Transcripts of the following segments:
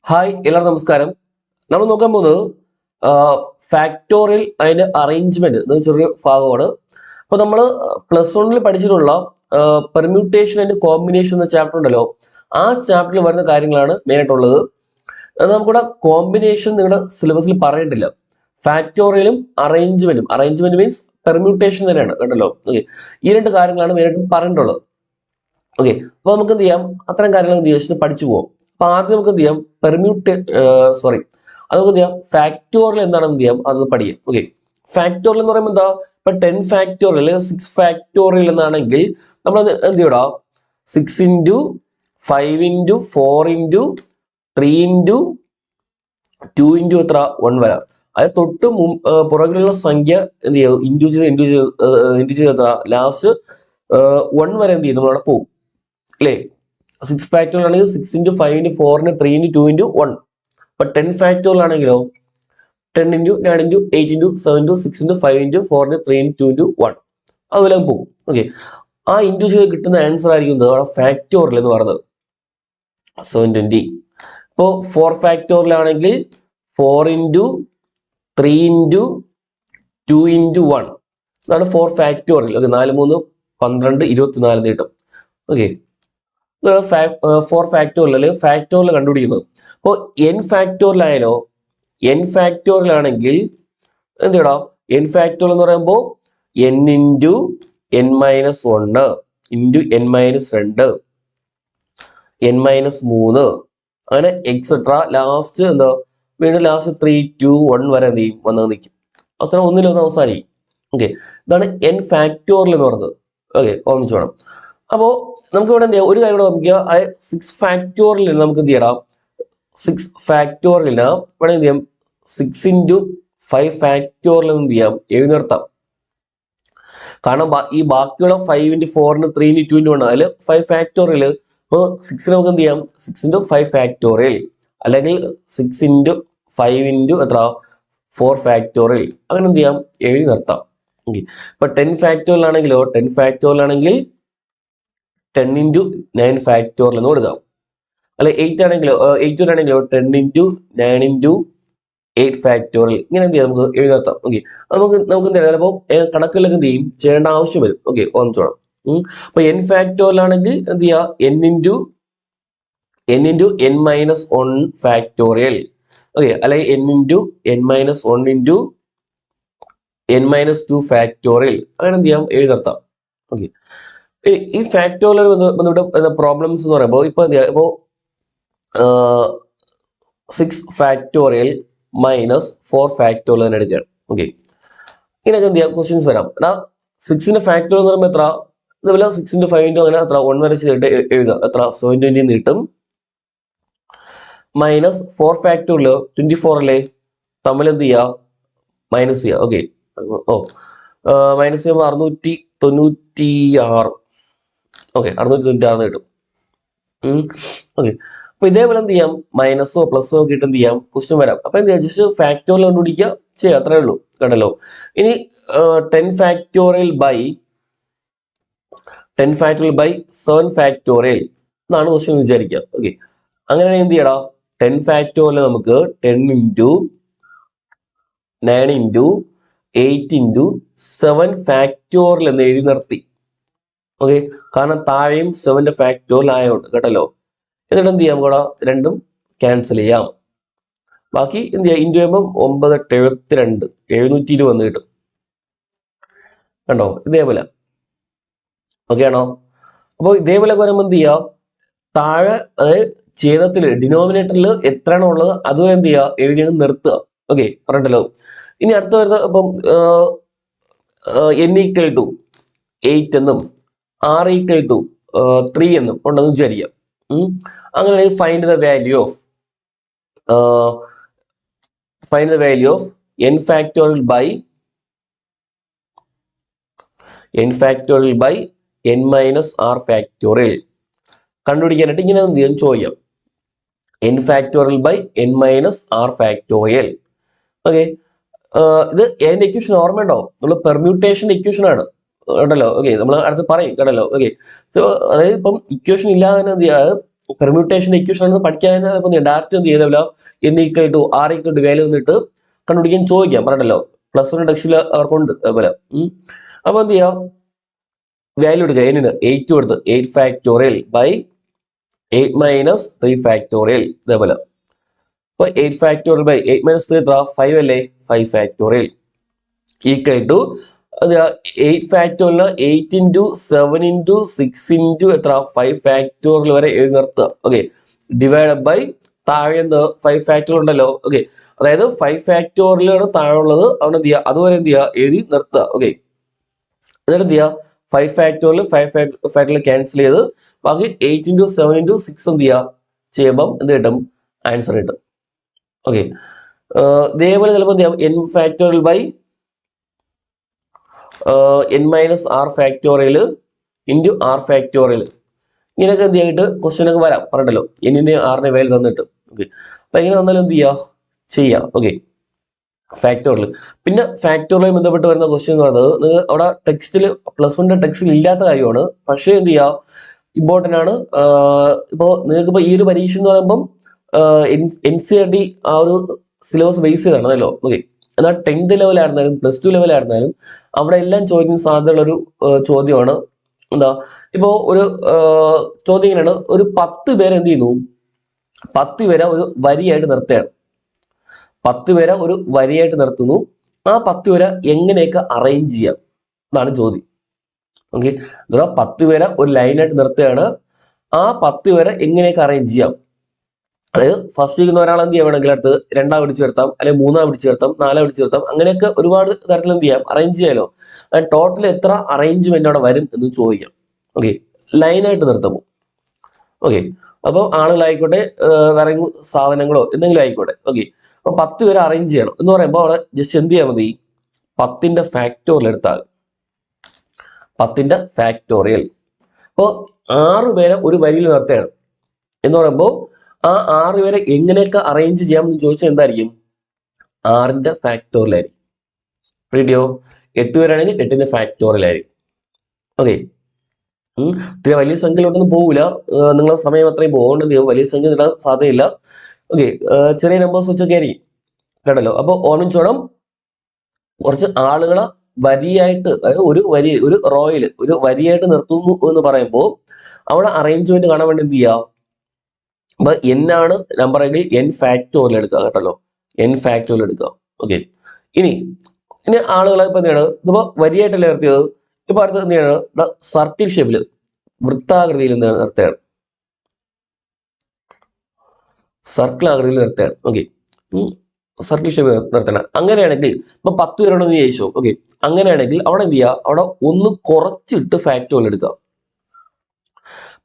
Hi എല്ലാവർക്കും നമസ്കാരം. നമ്മൾ നോക്കാൻ പോകുന്നത് ഫാക്ടോറിയൽ അതിന്റെ അറേഞ്ച്മെന്റ് എന്ന ചെറിയ ഭാഗമാണ്. അപ്പൊ നമ്മൾ +1 പഠിച്ചിട്ടുള്ള പെർമ്യൂട്ടേഷൻ ആൻഡ് കോമ്പിനേഷൻ എന്ന ചാപ്റ്റർ ഉണ്ടല്ലോ, ആ ചാപ്റ്ററിൽ വരുന്ന കാര്യങ്ങളാണ് മെയിൻ ആയിട്ടുള്ളത്. നമുക്കിവിടെ കോമ്പിനേഷൻ നിങ്ങളുടെ സിലബസിൽ പറയണ്ടില്ല. ഫാക്ടോറിയലും അറേഞ്ച്മെന്റ് മീൻസ് പെർമ്യൂട്ടേഷൻ തന്നെയാണ് കേട്ടല്ലോ. ഓക്കെ, ഈ രണ്ട് കാര്യങ്ങളാണ് മെയിൻ ആയിട്ടും പറയേണ്ടുള്ളത്. ഓക്കെ, അപ്പൊ നമുക്ക് എന്ത് ചെയ്യാം, അത്തരം കാര്യങ്ങൾ എന്ത് ചെയ്യാം പഠിച്ചു പോകാം. അപ്പൊ ആദ്യം നമുക്ക് എന്ത് ചെയ്യാം, അത് നമുക്ക് എന്ത് ചെയ്യാം, ഫാക്ടോറിയൽ എന്താണെന്ന് എന്ത് ചെയ്യാം, അത് പഠിക്കാം. ഓക്കെ, ഫാക്ടോറിയൽ എന്ന് പറയുമ്പോൾ എന്താ, ഇപ്പൊ 10 ഫാക്ടോറിയൽ 6 ഫാക്ടോറിയൽ എന്നാണെങ്കിൽ നമ്മൾ എന്ത് ചെയ്യടാ, 6 into 5 into 4 into 3 into 2 into എത്ര 1 വരാം. അത് തൊട്ട് പുറകിലുള്ള സംഖ്യ എന്ത് ചെയ്യും, ഇൻറ്റു ചെയ്ത് എത്ര ലാസ്റ്റ് 1 വരെ എന്ത് ചെയ്യും, നമ്മളവിടെ പോകും അല്ലേ. 6 ഫാക്ടോറിയൽ ആണെങ്കിൽ 6 into 5 into 4 into 3 into 2 into 1. ഇപ്പൊ 10 ഫാക്ടോറിയൽ ആണെങ്കിലോ 10 into 9 into 8 into 7 into 6 into 5 into 4 into 3 into 2 into 1 അതുപോലെ പോകും. ഓക്കെ, ആ ഇൻറ്റു ചെയ്ത് കിട്ടുന്ന ആൻസർ ആയിരിക്കും ഫാക്ടോറിയൽ എന്ന് പറയുന്നത് 720. ഇപ്പോൾ 4 ഫാക്ടോറിയൽ ആണെങ്കിൽ 4 ഇൻറ്റു 3 ഇൻറ്റു 2 ഇൻറ്റു 1 ഇതാണ് 4 ഫാക്ടോറിയൽ. ഓക്കെ, 4 3 12 24 കിട്ടും. ഓക്കെ, 4 ഫാക്ടോറിയൽ അല്ലെങ്കിൽ ഫാക്ടോറിയൽ കണ്ടുപിടിക്കുന്നത്. അപ്പോൾ n ഫാക്ടോറിയൽ ആയാലോ, n ഫാക്ടോറിയൽ ആണെങ്കിൽ എന്ത് ചെയ്യണം, n ഫാക്ടോറിയൽ എന്ന് പറയുമ്പോൾ n into n minus 1 into n minus 2 n minus 3 അങ്ങനെ എക്സെട്ര ലാസ്റ്റ് എന്താ വീണ്ടും ലാസ്റ്റ് 3 2 1 വരെ എന്ത് ചെയ്യും, വന്ന് നിൽക്കും. അവസാനം ഒന്നിലൊന്ന് അവസാനിക്കും. ഓക്കെ, ഇതാണ് n ഫാക്ടോറിയൽ എന്ന് പറയുന്നത്. ഓക്കെ, ഓർമ്മിച്ചു വേണം. അപ്പോ നമുക്ക് ഇവിടെ എന്ത് ചെയ്യാം, ഒരു കാര്യം നോക്കിയാൽ 6 ഫാക്ടോറിയൽ നമുക്ക് എന്ത് ചെയ്യണം, 6 ഫാക്ടോറിയലിന് ഇവിടെ എന്ത് ചെയ്യാം, 6 ഇൻറ്റു 5 ഫാക്ടോറിയൽ എന്ത് ചെയ്യാം, എഴുന്നേർത്താം. കാരണം ഈ ബാക്കിയുള്ള 5 ഇൻറ്റു 4 ഇൻറ്റു 3 ഇൻറ്റു 2 ഇൻറ്റു 1 അതിൽ 5 ഫാക്ടോറിയൽ. അപ്പോൾ 6 നമുക്ക് എന്ത് ചെയ്യാം, 6 ഇൻറ്റു 5 ഫാക്ടോറിയൽ അല്ലെങ്കിൽ 6 ഇൻറ്റു 5 ഇൻറ്റു എത്ര 4 ഫാക്ടോറിയൽ അങ്ങനെ എന്ത് ചെയ്യാം, എഴുതി നിർത്താം. ഓക്കെ, ഇപ്പൊ 10 ഫാക്ടോറിയൽ ആണെങ്കിലോ 10 ഫാക്ടോറിയൽ ആണെങ്കിൽ 10 ഇൻറ്റു 9 ഫാക്ടോറിയൽ എന്ന് കൊടുക്കാം. അല്ലെ 8 ആണെങ്കിലോ 8 ആണെങ്കിലോ 10 ഇൻറ്റു 9 ഇൻറ്റു 8 ഫാക്ടോറിയൽ ഇങ്ങനെ എന്ത് ചെയ്യാം, നമുക്ക് എഴുതാം. ഓക്കെ, നമുക്ക് എന്ത് ചെയ്യാം, ചിലപ്പോൾ കണക്കുകളൊക്കെ എന്ത് ചെയ്യും, ചെയ്യേണ്ട ആവശ്യം വരും. ഓക്കെ, ഓർമ്മിച്ചോണം. അപ്പൊ n ഫാക്ടോറിയൽ ആണെങ്കിൽ എന്ത് ചെയ്യാ, n into n minus 1 factorial. Okay, അല്ലെങ്കിൽ n into n minus 1 into n minus 2 factorial അങ്ങനെ എന്ത് ചെയ്യാം, എഴുതാം. ഓക്കെ, ഈ ഫാക്ടോറിയൽ ബന്ധപ്പെട്ട പ്രോബ്ലംസ് എന്ന് പറയുമ്പോൾ ഇപ്പൊ എന്ത് ചെയ്യാം, ഇപ്പോ 6 ഫാക്ടോറിയൽ മൈനസ് 4 ഫാക്ടോറിയൽ തന്നെ എടുക്കുകയാണ്. ഓക്കെ, ഇങ്ങനെയൊക്കെ എന്ത് ചെയ്യാം, ക്വസ്റ്റ്യൻസ് വരാം. 6ന്റെ ഫാക്ടോറിയൽ എന്ന് പറയുമ്പോൾ എത്ര, ഇതുപോലെ 6 ഇൻറ്റു 5 ഇൻറ്റു അങ്ങനെ എത്ര 1 വരെ ചെയ്തിട്ട് എഴുതാം. എത്ര 720 കിട്ടും. മൈനസ് 4 ഫാക്ടോറിയൽ 24 അല്ലേ, തമ്മിൽ എന്ത് ചെയ്യുക, മൈനസ് ചെയ്യുക. ഓക്കെ, മൈനസ് ചെയ്യുമ്പോൾ 696. ഓക്കെ, 696 കിട്ടും. ഓക്കെ, അപ്പൊ ഇതേപോലെ എന്ത് ചെയ്യാം, മൈനസോ പ്ലസോ ഒക്കെ ഇട്ട് എന്ത് ചെയ്യാം, ക്വസ്റ്റ്യൻ വരാം. അപ്പൊ എന്ത് ചെയ്യാം, ജസ്റ്റ് ഫാക്ടോറിയൽ കണ്ടുപിടിക്കുക, ചെയ്യാം, അത്രേ ഉള്ളൂ കേട്ടല്ലോ. ഇനി 10 ഫാക്ടോറിയൽ ബൈ 7 ഫാക്ടോറിയൽ എന്നാണ് ക്വസ്റ്റ്യൻ വിചാരിക്കുക. ഓക്കെ, അങ്ങനെയാണെങ്കിൽ എന്ത് ചെയ്യടാ, 10 ഫാക്ടോറിയൽ നമുക്ക് 10 ഇൻറ്റു 9 ഇൻറ്റു 8 ഇൻറ്റു 7 ഫാക്ടോറിയൽ എന്ന് എഴുതി നിർത്തി. ഓക്കെ, കാരണം താഴെയും 7ന്റെ ഫാക്ടോറിയൽ ആയതുകൊണ്ട് കേട്ടല്ലോ. എന്നിട്ട് എന്ത് ചെയ്യാം, കൂടെ രണ്ടും ക്യാൻസൽ ചെയ്യാം. ബാക്കി എന്ത് ചെയ്യാം, ഇൻറ്റു ചെയ്യുമ്പോൾ 9 8 72 720 കിട്ടും. കണ്ടോ, ഇതേപോലെ. ഓക്കെ ആണോ? അപ്പോൾ ഇതേപോലെ വരുമ്പോൾ എന്ത് ചെയ്യാം, താഴെ അതായത് ഛേദത്തില് ഡിനോമിനേറ്ററിൽ എത്രയാണോ ഉള്ളത് അതുവരെ എന്ത് ചെയ്യുക, എഴുതി നിർത്തുക. ഓക്കെ, പറഞ്ഞിട്ടല്ലോ. ഇനി അടുത്ത വരുന്ന ഇപ്പം n ഈക്വൽ ടു 8 എന്നും r ഈക്വൽ ടു 3 എന്നും ഉണ്ടെന്ന് വിചാരിക്കാം. അങ്ങനെയാണെങ്കിൽ find the value of n factorial by n minus r factorial കണ്ടുപിടിക്കാനായിട്ട് ഇങ്ങനെ എന്ത് ചെയ്യാൻ ചോദിക്കാം, n factorial by n minus r factorial. Okay, ഇത് അതിന്റെ ഇക്വേഷൻ ഓർമ്മയുണ്ടോ, നമ്മൾ പെർമ്യൂട്ടേഷൻ ഇക്വേഷൻ ആണ് കേട്ടല്ലോ. ഓക്കെ, നമ്മൾ അടുത്ത് പറയും കേട്ടല്ലോ. ഓക്കെ, സോ അതായത് ഇപ്പം ഇക്വേഷൻ ഇല്ലാതെ തന്നെ എന്ത് ചെയ്യാം, പെർമ്യൂട്ടേഷൻ ഇക്വേഷൻ ആണെന്ന് പഠിക്കാൻ ഡയറക്റ്റ് എന്ത് ചെയ്തല്ലോ n equal to r equal to value വന്നിട്ട് കണ്ടുപിടിക്കാൻ ചോദിക്കാം പറഞ്ഞല്ലോ +1 ടെക്സ്റ്റിൽ അവർക്കുണ്ട് അതേപോലെ. അപ്പൊ എന്ത് ചെയ്യാം വാല്യൂ എടുക്കുക n 8 കൊടുത്ത് 8 ഫാക്ടോറിയൽ ബൈ 8 മൈനസ് 3 ഫാക്ടോറിയൽ ഇതേപോലെ. അപ്പൊ 8 ഫാക്ടോറിയൽ ബൈ 8 മൈനസ് 3 എത്ര 5 അല്ലേ 5 factorial equal to 8 factorial 8 into 7 into 6 into എത്ര 5 ഫാക്ടോറിയൽ വരെ എഴുതി നിർത്തുക. ഓക്കെ ഡിവൈഡ് ബൈ താഴെ എന്ത് 5 ഫാക്ടോറിയൽ ഉണ്ടല്ലോ. ഓക്കെ അതായത് 5 ഫാക്ടോറിയലാണ് താഴെ ഉള്ളത് അവിടെ എന്ത് ചെയ്യുക അതുവരെ എന്ത് ചെയ്യുക എഴുതി നിർത്തുക. ഓക്കെ എന്നിട്ട് എന്ത് ചെയ്യുക 5 ഫാക്ടോറിയൽ 5 ഫാക്ടോറിയൽ ക്യാൻസൽ ചെയ്ത് ബാക്കി 8 ഇൻറ്റു 7 ഇൻറ്റു 6 എന്ത് ചെയ്യുക ചെയ്യുമ്പം എന്ത് കിട്ടും ആൻസർ കിട്ടും. ഓക്കെ ഇതേപോലെ ചിലപ്പോൾ എന്ത് ചെയ്യാം n factorial by n minus R factorial into R factorial ഇങ്ങനെയൊക്കെ എന്ത് ചെയ്തിട്ട് ക്വസ്റ്റ്യൻ ഒക്കെ വരാം പറഞ്ഞല്ലോ എന്നിന്റെ ആറിന്റെ വാല്യൂ തന്നിട്ട്. ഓക്കെ അപ്പൊ ഇങ്ങനെ വന്നാലും എന്ത് ചെയ്യുക ചെയ്യാം. ഓക്കെ ഫാക്ടോറിയൽ പിന്നെ ഫാക്ടോറിയൽ ബന്ധപ്പെട്ട് വരുന്ന ക്വസ്റ്റ്യൻ എന്ന് പറയുന്നത് നിങ്ങൾ അവിടെ ടെക്സ്റ്റിൽ +1 ടെക്സ്റ്റിൽ ഇല്ലാത്ത കാര്യമാണ്. പക്ഷേ എന്ത് ചെയ്യുക ഇമ്പോർട്ടൻ്റ് ആണ്. ഇപ്പോൾ നിങ്ങൾക്ക് ഇപ്പോൾ ഈ ഒരു പരീക്ഷ എന്ന് പറയുമ്പം NCERT ആ ഒരു സിലബസ് ബേസ് ചെയ്താണല്ലോ. ഓക്കെ എന്നാൽ 10th ലെവലായിരുന്നാലും +2 ലെവലായിരുന്നാലും അവിടെ എല്ലാം ചോദിക്കുന്ന സാധ്യതയുള്ള ഒരു ചോദ്യമാണ്. എന്താ ഇപ്പോ ഒരു ചോദ്യം ഇങ്ങനെയാണ് ഒരു 10 പേരെ എന്ത് ചെയ്യുന്നു 10 പേരെ ഒരു വരിയായിട്ട് നിർത്തുകയാണ്. 10 പേരെ ഒരു വരിയായിട്ട് നിർത്തുന്നു. ആ 10 പേരെ എങ്ങനെയൊക്കെ അറേഞ്ച് ചെയ്യാം എന്നാണ് ചോദ്യം. ഓക്കെ 10 പേരെ ഒരു ലൈനായിട്ട് നിർത്തുകയാണ്. ആ 10 പേരെ എങ്ങനെയൊക്കെ അറേഞ്ച് ചെയ്യാം അതായത് ഫസ്റ്റ് ഇരിക്കുന്ന ഒരാൾ എന്ത് ചെയ്യാം വേണമെങ്കിൽ അടുത്ത് 2 പിടിച്ചു ചേർത്താം അല്ലെങ്കിൽ 3 പിടിച്ചു ചേർത്താം 4 പിടിച്ചു ചേർത്താം അങ്ങനെയൊക്കെ ഒരുപാട് തരത്തിൽ എന്ത് ചെയ്യാം അറേഞ്ച് ചെയ്യാലോ. ടോട്ടൽ എത്ര അറേഞ്ച്മെന്റ് അവിടെ വരും എന്ന് ചോദിക്കാം. ഓക്കെ ലൈനായിട്ട് നിർത്തുമ്പോൾ. ഓക്കെ അപ്പോൾ ആളുകളായിക്കോട്ടെ വേറെ സാധനങ്ങളോ എന്തെങ്കിലും ആയിക്കോട്ടെ. ഓക്കെ അപ്പൊ 10 പേരെ അറേഞ്ച് ചെയ്യണം എന്ന് പറയുമ്പോൾ അവിടെ ജസ്റ്റ് എന്ത് ചെയ്യാൻ മതി 10ന്റെ ഫാക്ടോറിയൽ എടുത്താൽ 10ന്റെ ഫാക്ടോറിയൽ. അപ്പോൾ 6 പേരെ ഒരു വരിയിൽ നിർത്തുകയാണ് എന്ന് പറയുമ്പോൾ ആ 6 പേരെ എങ്ങനെയൊക്കെ അറേഞ്ച് ചെയ്യാമെന്ന് ചോദിച്ചാൽ എന്തായിരിക്കും 6ന്റെ ഫാക്ടോറിയൽ ആയിരിക്കും. റെഡിയോ 8 പേരാണെങ്കിൽ 8ന്റെ ഫാക്ടോറിയൽ ആയിരിക്കും. ഓക്കെ ഇത്ര വലിയ സംഖ്യയിലോട്ടൊന്നും പോകില്ല. നിങ്ങളുടെ സമയം അത്രയും പോകേണ്ടത് വലിയ സംഖ്യ നേടാൻ സാധ്യതയില്ല. ഓക്കെ ചെറിയ നമ്പേഴ്സ് വെച്ചൊക്കെ ആയിരിക്കും കേട്ടല്ലോ. അപ്പൊ ഓർമ്മിച്ചോണം കുറച്ച് ആളുകളെ വരിയായിട്ട് അതായത് ഒരു വരി ഒരു റോയിൽ ഒരു വരിയായിട്ട് നിർത്തുന്നു എന്ന് പറയുമ്പോൾ അവിടെ അറേഞ്ച്മെന്റ് കാണാൻ വേണ്ടി എന്ത് ചെയ്യാം അപ്പൊ n ആണ് നമ്പർ എങ്കിൽ n ഫാക്ടോറിയൽ എടുക്കുക കേട്ടല്ലോ n ഫാക്ടോറിയൽ എടുക്കുക. ഓക്കെ ഇനി ആളുകളെ ഇപ്പൊ എന്താണ് ഇതിപ്പോ വരിയായിട്ടല്ലേ നിർത്തിയത്. ഇപ്പൊ അടുത്ത് എന്താണ് സർക്കിൾ ഷേപ്പിൽ വൃത്താകൃതിയിൽ എന്താണ് നിർത്തുകയാണ് സർക്കിൾ ആകൃതിയിൽ നിർത്തുകയാണ്. ഓക്കെ സർക്കിൾ ഷേപ്പ് നിർത്തണം. അങ്ങനെയാണെങ്കിൽ ഇപ്പൊ 10 പേരുണ്ടെന്ന് ചോദിച്ചോ. ഓക്കെ അങ്ങനെയാണെങ്കിൽ അവിടെ എന്ത് ചെയ്യുക അവിടെ ഒന്ന് കുറച്ചിട്ട് ഫാക്ടോറിയൽ എടുക്കുക.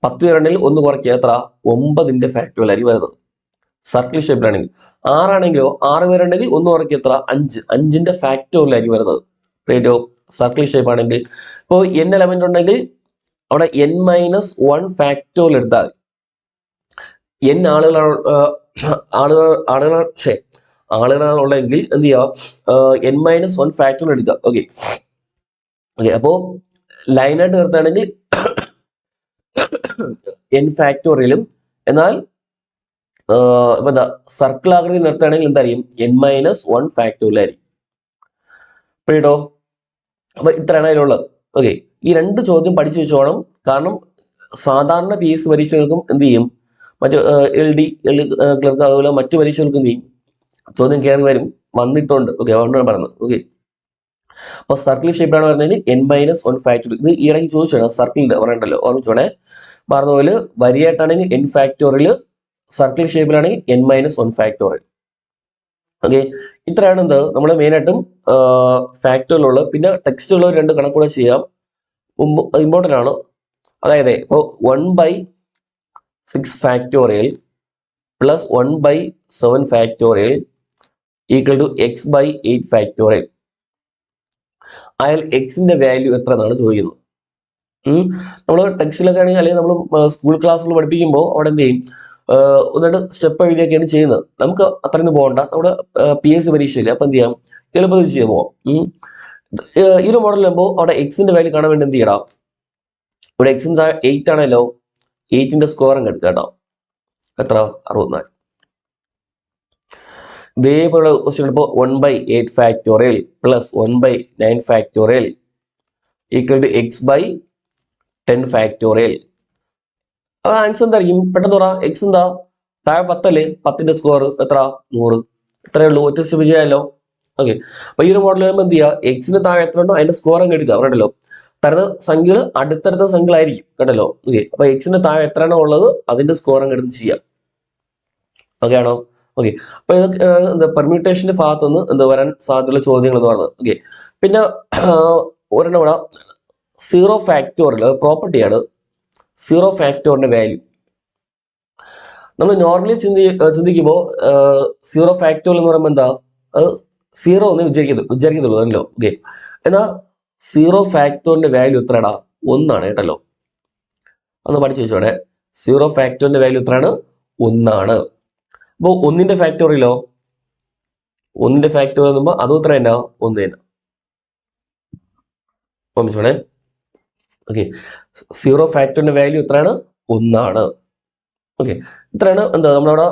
10 പേരുണ്ടെങ്കിൽ ഒന്ന് കുറയ്ക്കുക എത്ര 9ന്റെ ഫാക്ടോറിയൽ ആയിരിക്കും വരുന്നത് സർക്കിൾ ഷേപ്പിലാണെങ്കിൽ. 6 ആണെങ്കിലോ 6 പേരുണ്ടെങ്കിൽ ഒന്ന് കുറയ്ക്കുക എത്ര 5 5ന്റെ ഫാക്ടോറിയൽ ആയിരിക്കും വരുന്നത്. റേറ്റോ സർക്കിൾ ഷേപ്പ് ആണെങ്കിൽ ഇപ്പോൾ n എലമെന്റ് ഉണ്ടെങ്കിൽ അവിടെ n-1 ഫാക്ടോറിയൽ എടുത്താൽ n ആളുകളാണ് ഉള്ളതെങ്കിൽ എന്ത് ചെയ്യുക n-1 ഫാക്ടോറിയൽ എടുക്കുക. ഓക്കെ ഓക്കെ അപ്പോ ലൈനായിട്ട് നിർത്തുകയാണെങ്കിൽ n ഫാക്ടോറിയലും എന്നാൽ ഇപ്പൊ എന്താ സർക്കിൾ ആകൃതി നിർത്തുകയാണെങ്കിൽ എന്തായിരിക്കും n-1 ഫാക്ടോറിയൽ ആയിരിക്കും. കേട്ടോ അപ്പൊ ഇത്രയാണ് അതിലുള്ളത്. ഓക്കെ ഈ 2 ചോദ്യം പഠിച്ചു വെച്ചോണം. കാരണം സാധാരണ PSC പരീക്ഷകൾക്കും എന്ത് ചെയ്യും മറ്റു LD ക്ലർക്ക് അതുപോലെ മറ്റു പരീക്ഷകൾക്കും എന്ത് ചെയ്യും ചോദ്യം കയറി വരും വന്നിട്ടുണ്ട്. ഓക്കെ അതുകൊണ്ടാണ് പറയുന്നത്. ഓക്കെ അപ്പൊ സർക്കിൾ ഷേപ്പിലാണ് പറഞ്ഞാൽ n-1 ഫാക്ടോറിയൽ. ഇത് ഈ ഇടയ്ക്ക് ചോദിച്ചാണ് സർക്കിളിന്റെ പറയണ്ടല്ലോ ഓർമ്മിച്ചോണേ. പറഞ്ഞ പോലെ വരിയായിട്ടാണെങ്കിൽ n ഫാക്ടോറിയൽ സർക്കിൾ ഷേപ്പിലാണെങ്കിൽ n-1 ഫാക്ടോറിയൽ. ഓക്കെ ഇത്രയാണ് എന്ത് നമ്മൾ മെയിനായിട്ടും ഫാക്ടോറിയലുള്ളത്. പിന്നെ ടെക്സ്റ്റുള്ള 2 കണക്കൂടെ ചെയ്യാം ഇമ്പോർട്ടൻ്റ് ആണ്. അതായത് ഇപ്പോൾ 1/6 factorial plus 1/7 factorial equal to x/8 factorial. അയാൾ എക്സിന്റെ വാല്യൂ എത്ര എന്നാണ് ചോദിക്കുന്നത്. നമ്മൾ ടെക്സ്റ്റിലൊക്കെ ആണെങ്കിൽ അല്ലെങ്കിൽ നമ്മൾ സ്കൂൾ ക്ലാസ്സിൽ പഠിപ്പിക്കുമ്പോൾ അവിടെ എന്ത് ചെയ്യും എന്നിട്ട് സ്റ്റെപ്പ് എഴുതിയൊക്കെയാണ് ചെയ്യുന്നത്. നമുക്ക് അത്രയൊന്നും പോകണ്ട. നമ്മുടെ PSC പരീക്ഷയില്ല. അപ്പൊ എന്ത് ചെയ്യാം എളുപ്പത്തിൽ ചെയ്യാൻ പോവാം. ഈ ഒരു മോഡൽ ആകുമ്പോൾ അവിടെ എക്സിന്റെ വാല്യൂ കാണാൻ വേണ്ടി എന്ത് ചെയ്യണം ഇവിടെ എക്സിന്റെ 8 ആണല്ലോ 8ന്റെ സ്ക്വയർ അങ്ങ് എടുക്കുക കേട്ടോ. എത്ര 64. ഇതേപോലെ ക്വസ്റ്റ്യൻ ഇപ്പോൾ 1/8 factorial plus 1/9 factorial equal to X by 10 factorial. അപ്പൊ ആൻസർ എന്തായിരിക്കും? പെട്ടെന്ന് പറ. എക്സ് എന്താ? താഴെ 10 അല്ലേ? 10ന്റെ സ്കോർ എത്ര? 100. ഇത്രയേ ഉള്ളൂ. ഒറ്റ സ്റ്റെപ്പ് ചെയ്യാമല്ലോ. ഓക്കെ. അപ്പൊ ഈ ഒരു മോഡൽ വരുമ്പോൾ എന്ത് ചെയ്യുക? എക്സിന് താഴെ എത്ര ഉണ്ടോ അതിന്റെ സ്കോർ അങ്ങ് എടുക്കുക. പറഞ്ഞല്ലോ തരുന്ന സംഖ്യകൾ അടുത്തടുത്ത സംഖ്യകളായിരിക്കും കേട്ടല്ലോ. ഓക്കെ. അപ്പൊ എക്സിന് താഴെ എത്രയാണോ ഉള്ളത് അതിന്റെ സ്കോർ അങ്ങ് എടുത്ത് ചെയ്യാം. ഓക്കെ ആണോ? ഓക്കെ. അപ്പൊ ഇത് എന്താ പെർമ്യൂട്ടേഷന്റെ ഭാഗത്തുനിന്ന് എന്താ വരാൻ സാധ്യതയുള്ള ചോദ്യങ്ങൾ എന്ന് പറയുന്നത്. ഓക്കെ. പിന്നെ ഒരെണ്ണം ഇവിടെ 0 ഫാക്ടോറിയൽ പ്രോപ്പർട്ടിയാണ്. 0 ഫാക്ടോറിന്റെ വാല്യൂ നമ്മൾ നോർമലി ചിന്തിക്കുമ്പോൾ 0 ഫാക്ടോറിയൽ എന്ന് പറയുമ്പോൾ എന്താ? അത് 0 എന്ന് വിചാരിക്കത്തുള്ളൂ അല്ലോ. ഓക്കെ. എന്നാ 0 ഫാക്ടോറിന്റെ വാല്യൂ എത്രയാടാ? 1 ആണ് കേട്ടല്ലോ. ഒന്ന് പഠിച്ചു വെച്ചോടെ. 0 ഫാക്ടോറിന്റെ വാല്യൂ എത്രയാണ്? 1 ആണ്. അപ്പൊ 1ന്റെ ഫാക്ടോറിയലോ? 1ന്റെ ഫാക്ടോറിയൽ എന്നുമ്പോ അതും എത്ര തന്നെ? 1 തന്നെ. ഓർമ്മിച്ചോടെ. ഓക്കെ. 0 ഫാക്ടോറിന്റെ വാല്യൂ എത്രയാണ്? 1 ആണ്. ഓക്കെ. ഇത്രയാണ് എന്താ നമ്മളവിടെ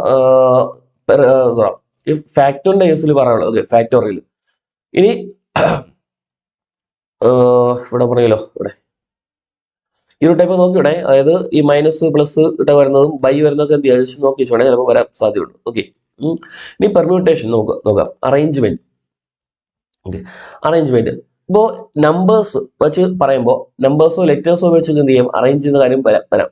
ഈ ഫാക്ടോറിന്റെ കേസിൽ പറയാനുള്ളത്. ഓക്കെ. ഫാക്ടോറിയൽ. ഇനി ഇവിടെ പറയല്ലോ. ഇവിടെ ഈ ഒരു ടൈപ്പ് നോക്കിവിടെ, അതായത് ഈ മൈനസ് പ്ലസ് ഇവിടെ വരുന്നതും ബൈ വരുന്നതൊക്കെ എന്ത് ചെയ്യാം നോക്കി വെച്ചോണേ, ചിലപ്പോൾ വരാൻ സാധ്യതയുണ്ട്. ഓക്കെ. ഇനി പെർമ്യൂട്ടേഷൻ നോക്കാം. അറേഞ്ച്മെന്റ്. ഓക്കെ. അറേഞ്ച്മെന്റ് ഇപ്പോ നമ്പേഴ്സ് വെച്ച് പറയുമ്പോൾ നമ്പേഴ്സോ ലെറ്റേഴ്സോ വെച്ച് എന്ത് ചെയ്യാം? അറേഞ്ച് ചെയ്യുന്ന കാര്യം വരാം.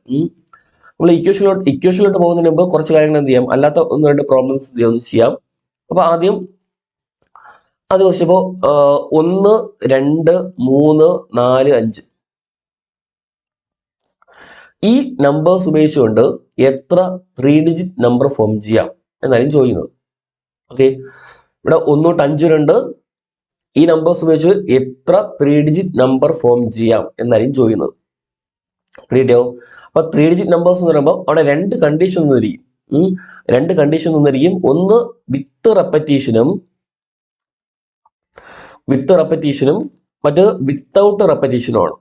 നമ്മൾ ഇക്വേഷനിലോട്ട് പോകുന്നതിന് മുമ്പ് കുറച്ച് കാര്യങ്ങൾ എന്ത് ചെയ്യാം? അല്ലാത്ത 1-2 പ്രോബ്ലംസ് ചെയ്യാം. അപ്പൊ ആദ്യം അത് വെച്ചപ്പോ 1, 2, 3, 4, 5 ഈ നമ്പേഴ്സ് ഉപയോഗിച്ചുകൊണ്ട് എത്ര 3 ഡിജിറ്റ് നമ്പർ ഫോം ചെയ്യാം എന്നാലും ചോദിക്കുന്നത്. ഓക്കെ. ഇവിടെ 1 തൊട്ട് 5 വരെ ഉണ്ട്. ഈ നമ്പേഴ്സ് ഉപയോഗിച്ച് എത്ര 3 ഡിജിറ്റ് നമ്പർ ഫോം ചെയ്യാം എന്നാലും ചോദിക്കുന്നത്. കിട്ടിയോ? അപ്പൊ 3 ഡിജിറ്റ് നമ്പേഴ്സ് എന്ന് പറയുമ്പോൾ അവിടെ 2 കണ്ടീഷൻ നിന്നിരിക്കും. 2 കണ്ടീഷൻ നിന്നിരിക്കും. ഒന്ന് വിത്ത് റെപ്പറ്റീഷനും മറ്റ് വിത്തൗട്ട് റെപ്പറ്റീഷനും ആണ്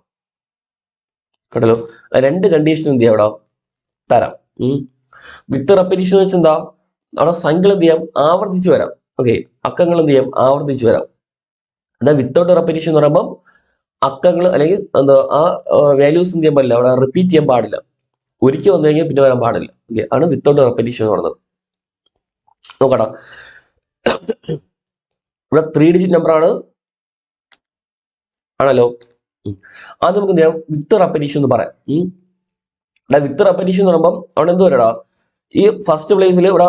കേട്ടല്ലോ. 2 കണ്ടീഷൻ എന്ത് ചെയ്യാം അവിടെ തരാം. വിത്ത് റെപ്പറ്റീഷൻ വെച്ച് എന്താ? അവിടെ സംഖ്യകൾ എന്ത് ചെയ്യാം? ആവർത്തിച്ചു വരാം. ഓക്കെ. അക്കങ്ങൾ എന്ത് ചെയ്യാം? ആവർത്തിച്ചു വരാം. എന്താ വിത്തൗട്ട് റെപ്പറ്റീഷൻ എന്ന് പറയുമ്പോൾ അക്കങ്ങൾ അല്ലെങ്കിൽ എന്താ ആ വാല്യൂസ് എന്ത് ചെയ്യാൻ പാടില്ല? അവിടെ റിപ്പീറ്റ് ചെയ്യാൻ പാടില്ല. ഒരിക്കൽ വന്നു കഴിഞ്ഞാൽ പിന്നെ വരാൻ പാടില്ല. ഓക്കെ. ആണ് വിത്തൗട്ട് റെപ്പറ്റീഷൻ എന്ന് പറയുന്നത്. നോക്കടാ. ഇവിടെ 3 ഡിജിറ്റ് നമ്പർ ആണല്ലോ. ആദ്യം നമുക്ക് എന്ത് ചെയ്യാം? വിത്ത് റെപ്പറ്റീഷൻ എന്ന് പറയാം. വിത്ത് റെപ്പറ്റീഷൻ എന്ന് പറയുമ്പോൾ അവിടെ എന്ത് വരടാ? ഈ ഫസ്റ്റ് പ്ലേസിൽ ഇവിടെ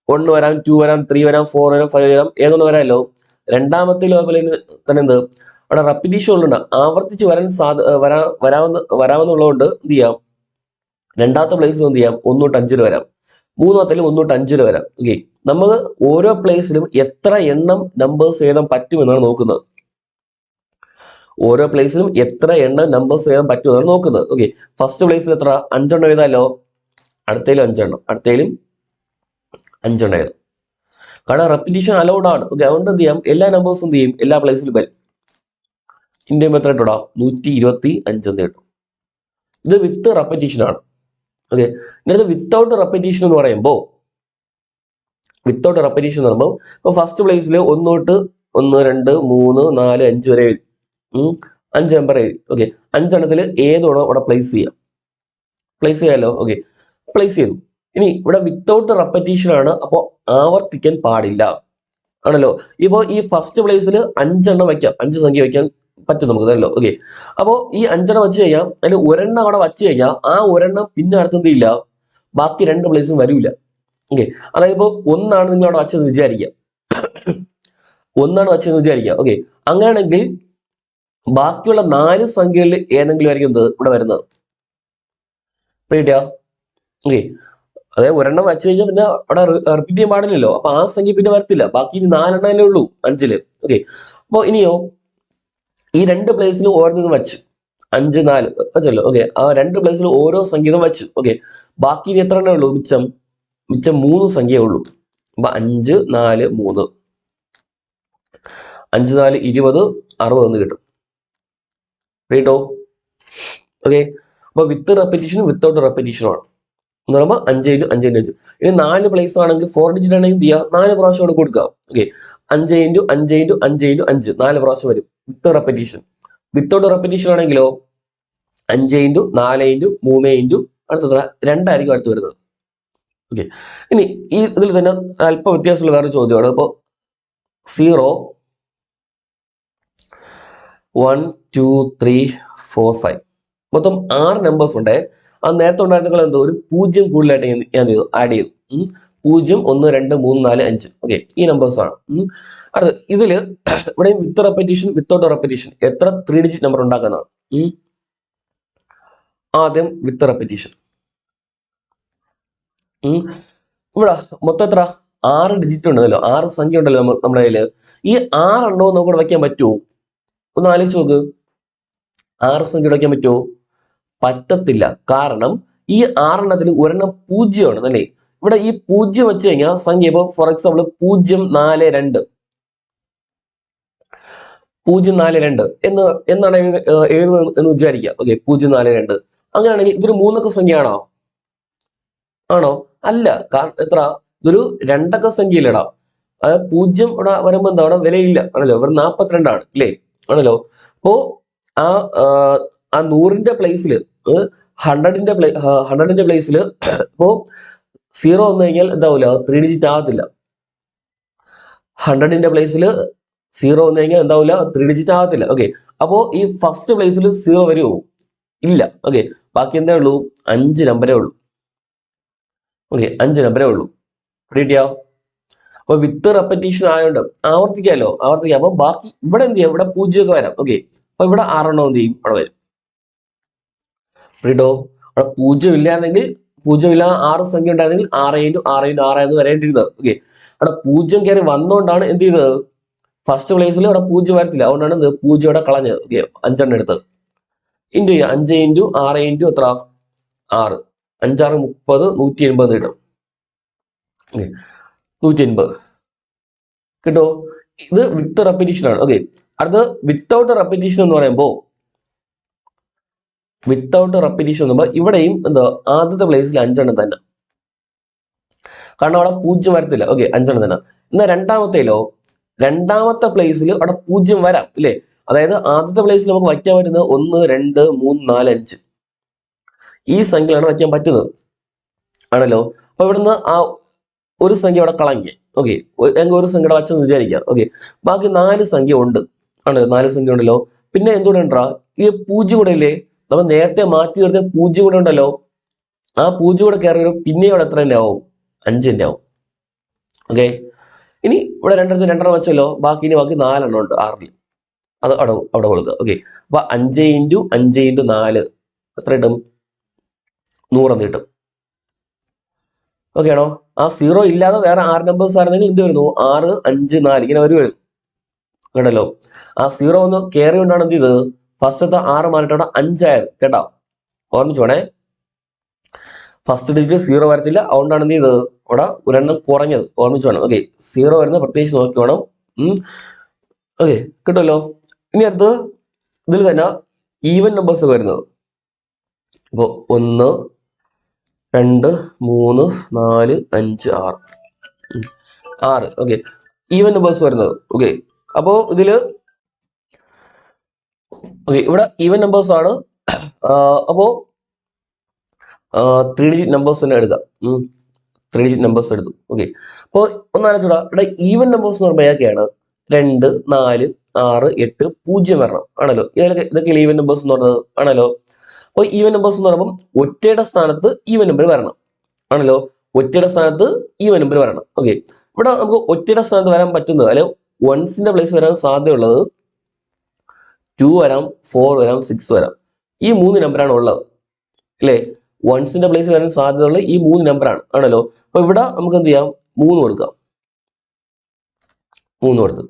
1 വരാം, 2 വരാം, 3 വരാം, 4 വരാം, 5 വരാം, ഏതൊന്ന് വരാമല്ലോ. രണ്ടാമത്തെ ലെവലിൽ തന്നെ എന്ത് അവിടെ റെപ്പറ്റീഷൻ ഉള്ളുണ്ട്, ആവർത്തിച്ച് വരാമെന്നുള്ളതുകൊണ്ട് എന്ത് ചെയ്യാം? രണ്ടാമത്തെ പ്ലേസിൽ എന്ത് ചെയ്യാം? 1 തൊട്ട് 5 വരാം. മൂന്നാമത്തേലും 1 തൊട്ട് 5 വരാം. ഓക്കെ. നമ്മൾ ഓരോ പ്ലേസിലും എത്ര എണ്ണം നമ്പേഴ്സ് എഴുതാൻ പറ്റുമെന്നാണ് നോക്കുന്നത്. ഓരോ പ്ലേസിലും എത്ര എണ്ണം നമ്പേഴ്സ് എഴുതാൻ പറ്റുമെന്നാണ് നോക്കുന്നത്. ഓക്കെ. ഫസ്റ്റ് പ്ലേസിൽ എത്ര? 5 എണ്ണം എഴുതാമല്ലോ. അടുത്തേലും 5 എണ്ണം, അടുത്തേലും 5 എണ്ണം എഴുതാം. കാരണം റെപ്പിറ്റീഷൻ അലൗഡ് ആണ്. ഓക്കെ. അതുകൊണ്ട് എന്ത് ചെയ്യാം? എല്ലാ നമ്പേഴ്സും എന്ത് ചെയ്യും? എല്ലാ പ്ലേസിലും വരും. ഇന്ത്യ എത്ര ഇട്ടോടാ? 125 എന്ന് കിട്ടും. ഇത് വിത്ത് റെപ്പിറ്റീഷൻ ആണ്. ഓക്കെ. ഇനി വിത്തൗട്ട് റെപ്പിറ്റീഷൻ എന്ന് പറയുമ്പോൾ ഇപ്പൊ ഫസ്റ്റ് പ്ലേസിൽ 1 തൊട്ട് 1, 2, 3, 4, 5 വരെ എഴുതി. 5 നമ്പർ എഴുതി. ഓക്കെ. 5 എണ്ണത്തിൽ ഏതോണോ അവിടെ പ്ലേസ് ചെയ്യാമല്ലോ. ഓക്കെ. പ്ലേസ് ചെയ്തു. ഇനി ഇവിടെ വിത്തൗട്ട് റെപ്പറ്റീഷൻ ആണ്. അപ്പോൾ ആവർത്തിക്കാൻ പാടില്ല ആണല്ലോ. ഇപ്പോ ഈ ഫസ്റ്റ് പ്ലേസിൽ 5 എണ്ണം വയ്ക്കാം, 5 സംഖ്യ വയ്ക്കാൻ പറ്റും നമുക്ക് അതല്ലോ. ഓക്കെ. അപ്പോ ഈ 5 എണ്ണം വെച്ച് കഴിഞ്ഞാൽ അതിൽ ഒരെണ്ണം അവിടെ വച്ച് കഴിഞ്ഞാൽ ആ ഒരെണ്ണം പിന്നെ അടുത്തെന്തില്ല, ബാക്കി 2 പ്ലേസും വരൂല. ഓക്കെ. അതായത് ഇപ്പോ 1 ആണ് നിങ്ങൾ അവിടെ വച്ചെന്ന് വിചാരിക്കുക. 1 ആണ് വച്ചതെന്ന് വിചാരിക്കുക. ഓക്കെ. അങ്ങനെയാണെങ്കിൽ ബാക്കിയുള്ള 4 സംഖ്യകളിൽ ഏതെങ്കിലും ആയിരിക്കും ഇവിടെ വരുന്നത്. ഓക്കെ. അതായത് ഒരെണ്ണം വച്ചു കഴിഞ്ഞാൽ പിന്നെ അവിടെ റിപ്പീറ്റ് ചെയ്യാൻ പാടില്ലല്ലോ. അപ്പൊ ആ സംഖ്യ പിന്നെ വരത്തില്ല. ബാക്കി 4 എണ്ണല്ലേ ഉള്ളൂ 5-ല്. ഓക്കെ. അപ്പൊ ഇനിയോ ഈ 2 പ്ലേസിലും ഓരോന്നും വച്ചു 5, 4 വച്ചല്ലോ. ഓക്കെ. ആ 2 പ്ലേസിലും ഓരോ സംഖ്യയും വച്ചു. ഓക്കെ. ബാക്കി ഇനി എത്ര എണ്ണേ ഉള്ളൂ? മിച്ചം 3 സംഖ്യയേ ഉള്ളൂ. അപ്പൊ 5, 4, 3 5, 4, 20, 60 എന്ന് കിട്ടും. കേട്ടോ? ഓക്കെ. അപ്പൊ വിത്ത് റെപ്പറ്റീഷനും വിത്തൗട്ട് റെപ്പറ്റീഷനും ആണ്. എന്ന് പറയുമ്പോൾ 5 ഇൻറ്റു 5 ഇൻറ്റു 5. ഇനി 4 പ്ലേസ് ആണെങ്കിൽ 4 ഡിജിറ്റ് ആണെങ്കിൽ എന്ത് ചെയ്യുക 4 പ്രാവശ്യം കൂടെ കൊടുക്കുക. ഓക്കെ 5 ഇൻറ്റു 5 ഇൻറ്റു 5 ഇൻറ്റു 5 4 പ്രാവശ്യം വരും വിത്ത് റെപ്പറ്റീഷൻ. വിത്തൗട്ട് റെപ്പറ്റീഷൻ ആണെങ്കിലോ 5 ഇൻറ്റു 4 ഇൻറ്റു 3 ഇൻറ്റു അടുത്തത് 2 ആയിരിക്കും അടുത്ത് വരുന്നത്. ഓക്കെ ഇനി ഈ ഇതിൽ തന്നെ അല്പം വ്യത്യാസമുള്ള വേറെ ചോദ്യമാണ്. അപ്പോൾ 0 1 2 3 4 5 മൊത്തം 6 നമ്പേഴ്സ് ഉണ്ട്. ആ നേരത്തെ ഉണ്ടായിരുന്ന എന്തോ ഒരു 0 കൂടുതലായിട്ട് ഞാൻ ചെയ്തു ആഡ് ചെയ്തു. 0 1 2 3 4 5. ഓക്കെ ഈ നമ്പേഴ്സ് ആണ്. അടുത്ത് ഇതില് ഇവിടെ വിത്ത് റെപ്പറ്റീഷൻ വിത്തൗട്ട് റെപ്പറ്റീഷൻ എത്ര 3 ഡിജിറ്റ് നമ്പർ ഉണ്ടാക്കുന്നതാണ്. ആദ്യം വിത്ത് റെപ്പറ്റീഷൻ. ഇവിടെ മൊത്തം എത്ര 6 ഡിജിറ്റ് ഉണ്ടല്ലോ, 6 സംഖ്യ ഉണ്ടല്ലോ നമ്മുടെ കയ്യില്. ഈ 6 എണ്ണവും നമുക്ക് വയ്ക്കാൻ പറ്റുമോ? ഒന്ന് ആലോചിച്ച് നോക്ക്. 6 സംഖ്യ വയ്ക്കാൻ പറ്റുമോ? പറ്റത്തില്ല. കാരണം ഈ 6 എണ്ണത്തിൽ ഒരെണ്ണം 0 ആണ് അല്ലേ. ഇവിടെ ഈ 0 വെച്ച് കഴിഞ്ഞാൽ സംഖ്യ ഇപ്പൊ ഫോർ എക്സാമ്പിൾ 042 042 എന്നാണ് എഴുതുന്നത് എന്ന് വിചാരിക്കുക. ഓക്കെ 042 അങ്ങനെയാണെങ്കിൽ ഇതൊരു 3 അക്ക സംഖ്യയാണോ? ആണോ? അല്ല. കാരണം എത്ര ഇതൊരു 2 അക്ക സംഖ്യയിലിടാം. അതായത് 0 ഇവിടെ വരുമ്പോ എന്താ വിലയില്ല ആണല്ലോ, വെറും 42 ആണ് അല്ലേ ആണല്ലോ. അപ്പോ ആ 100ന്റെ പ്ലേസിൽ 100ന്റെ പ്ലേസിൽ ഇപ്പോ 0 വന്നു കഴിഞ്ഞാൽ എന്താവില്ല 3 ഡിജിറ്റ് ആകത്തില്ല. 100ന്റെ പ്ലേസിൽ 0 വന്നു കഴിഞ്ഞാൽ എന്താവില്ല 3 ഡിജിറ്റ് ആകത്തില്ല. ഓക്കെ അപ്പോ ഈ ഫസ്റ്റ് പ്ലേസിൽ 0 വരുമോ? ഇല്ല. ഓക്കെ ബാക്കി എന്താ ഉള്ളൂ 5 നമ്പരേ ഉള്ളൂ. ഓക്കെ 5 നമ്പരേ ഉള്ളൂ. കിട്ടിയോ? അപ്പൊ വിത്ത് റെപ്പറ്റീഷൻ ആയതുകൊണ്ട് ആവർത്തിക്കാമല്ലോ, ആവർത്തിക്കാം. അപ്പൊ ബാക്കി ഇവിടെ എന്ത് ചെയ്യാം, ഇവിടെ 0 ഒക്കെ വരാം. ഓക്കെ അപ്പൊ ഇവിടെ 6 എണ്ണം എന്ത് ചെയ്യും അവിടെ വരും. കേട്ടോ അവിടെ 0 ഇല്ലാന്നെങ്കിൽ 0 ഇല്ലാതെ 6 സംഖ്യ ഉണ്ടായിരുന്നെങ്കിൽ 6 ഇൻറ്റു 6 ഇൻറ്റു 6 എന്ന് വരേണ്ടിരുന്നത്. ഓക്കെ അവിടെ 0 കയറി വന്നുകൊണ്ടാണ് എന്ത് ചെയ്തത്, ഫസ്റ്റ് പ്ലേസിൽ അവിടെ 0 വരത്തില്ല. അതുകൊണ്ടാണ് 0 ഇവിടെ കളഞ്ഞത്. ഓക്കെ 5 എണ്ണം എടുത്തത്. ഇൻറ്റു 5 ഇൻറ്റു 6 ഇൻറ്റു എത്ര 6 5 6 30 180 കിട്ടും. 180 കിട്ടോ? ഇത് വിത്ത് റെപ്പറ്റീഷൻ ആണ്. ഓക്കെ അടുത്ത് വിത്തൗട്ട് റെപ്പറ്റീഷൻ എന്ന് പറയുമ്പോൾ വിത്തൗട്ട് റെപ്പറ്റീഷൻ എന്ന് പറയുമ്പോൾ ഇവിടെയും എന്താ ആദ്യത്തെ പ്ലേസിൽ 5 എണ്ണം തന്നെ, കാരണം അവിടെ 0 വരത്തില്ല. ഓക്കെ 5 എണ്ണം തന്നെ. എന്നാൽ രണ്ടാമത്തെ പ്ലേസിൽ അവിടെ 0 വരാം അല്ലേ. അതായത് ആദ്യത്തെ പ്ലേസിൽ നമുക്ക് വയ്ക്കാൻ പറ്റുന്നത് 1 2 3 4 5 ഈ സംഖ്യയാണ് വയ്ക്കാൻ പറ്റുന്നത് ആണല്ലോ. അപ്പൊ ഇവിടുന്ന് ആ ഒരു സംഖ്യ അവിടെ കളഞ്ഞ്. ഓക്കെ ഒരു സംഖ്യ വച്ചെന്ന് വിചാരിക്കാം. ഓക്കെ ബാക്കി 4 സംഖ്യ ഉണ്ട് ആണല്ലോ, 4 സംഖ്യ ഉണ്ടല്ലോ. പിന്നെ എന്തുകൂടെ ഉണ്ടാ ഈ 0 കൂടെ ഇല്ലേ, നമ്മൾ നേരത്തെ മാറ്റി നിർത്തിയ 0 കൂടെ ഉണ്ടല്ലോ. ആ 0 കൂടെ കയറി പിന്നെ അവിടെ എത്ര തന്നെ ആവും 5 ആവും. ഓക്കെ ഇനി ഇവിടെ 2 വെച്ചല്ലോ, ബാക്കി 4 എണ്ണം ഉണ്ട് 6ൽ. അത് അവിടെ കൊടുക്കുക. ഓക്കെ അപ്പൊ 5 ഇൻറ്റു 5 ഇൻറ്റു 4 എത്ര കിട്ടും 100 എന്ന് കിട്ടും. ഓക്കെ ആണോ? ആ 0 ഇല്ലാതെ വേറെ 6 നമ്പേഴ്സ് ആയിരുന്നെങ്കിൽ എന്ത് വരുന്നു 6 5 4 ഇങ്ങനെ വരുമായിരുന്നു കേട്ടല്ലോ. ആ 0 ഒന്ന് കയറി കൊണ്ടാണ് എന്ത് ചെയ്തത് ഫസ്റ്റത്തെ 6 മാറിയിട്ട് അവിടെ 5 ആയത് കേട്ടോ. ഓർമ്മിച്ചോണേ, ഫസ്റ്റ് ഡിജിറ്റ് 0 വരത്തില്ല. അതുകൊണ്ടാണ് എന്ത് ചെയ്തത് അവിടെ ഒരെണ്ണം കുറഞ്ഞത്. ഓർമ്മിച്ചോണം. ഓക്കെ 0 വരുന്ന പ്രത്യേകിച്ച് നോക്കി വേണം. ഓക്കെ കിട്ടുമല്ലോ. ഇനി അടുത്ത് ഇതിൽ തന്നെ ഈവൻ നമ്പേഴ്സ് വരുന്നത്. ഇപ്പോ 1 2 3 4 5 6 ഓക്കെ ഈവൻ നമ്പേഴ്സ് വരുന്നത്. ഓക്കെ അപ്പോ ഇതില് ഓക്കെ ഇവിടെ ഈവൻ നമ്പേഴ്സ് ആണ്. അപ്പോ 3 ഡിജിറ്റ് നമ്പേഴ്സ് തന്നെ എടുക്കാം. 3 ഡിജിറ്റ് നമ്പേഴ്സ് എടുത്തു. ഓക്കെ അപ്പോൾ ഒന്നാലോചിച്ചോടാ, ഇവിടെ ഈവൻ നമ്പേഴ്സ് എന്ന് പറയുമ്പോൾ ഏതൊക്കെയാണ് 2 4 6 8 0 വരണം ആണല്ലോ. ഇതൊക്കെ ഈവൻ നമ്പേഴ്സ് എന്ന് പറയുന്നത് ആണല്ലോ. അപ്പോൾ ഈവൻ നമ്പേഴ്സ് എന്ന് പറയുമ്പോൾ ഒറ്റയുടെ സ്ഥാനത്ത് ഈവൻ നമ്പർ വരണം ആണല്ലോ. ഒറ്റയുടെ സ്ഥാനത്ത് ഈവൻ നമ്പർ വരണം. ഓക്കെ ഇവിടെ നമുക്ക് ഒറ്റയുടെ സ്ഥാനത്ത് വരാൻ പറ്റുന്നത് അല്ലെ വൺസിന്റെ പ്ലേസ് വരാൻ സാധ്യതയുള്ളത് 2 വരാം 4 വരാം 6 വരാം. ഈ 3 നമ്പറാണ് ഉള്ളത് അല്ലേ. വൺസിന്റെ പ്ലേസ് വരാൻ സാധ്യതയുള്ള ഈ 3 നമ്പറാണ് ആണല്ലോ. അപ്പൊ ഇവിടെ നമുക്ക് എന്ത് ചെയ്യാം 3 കൊടുക്കാം. 3 കൊടുത്തു.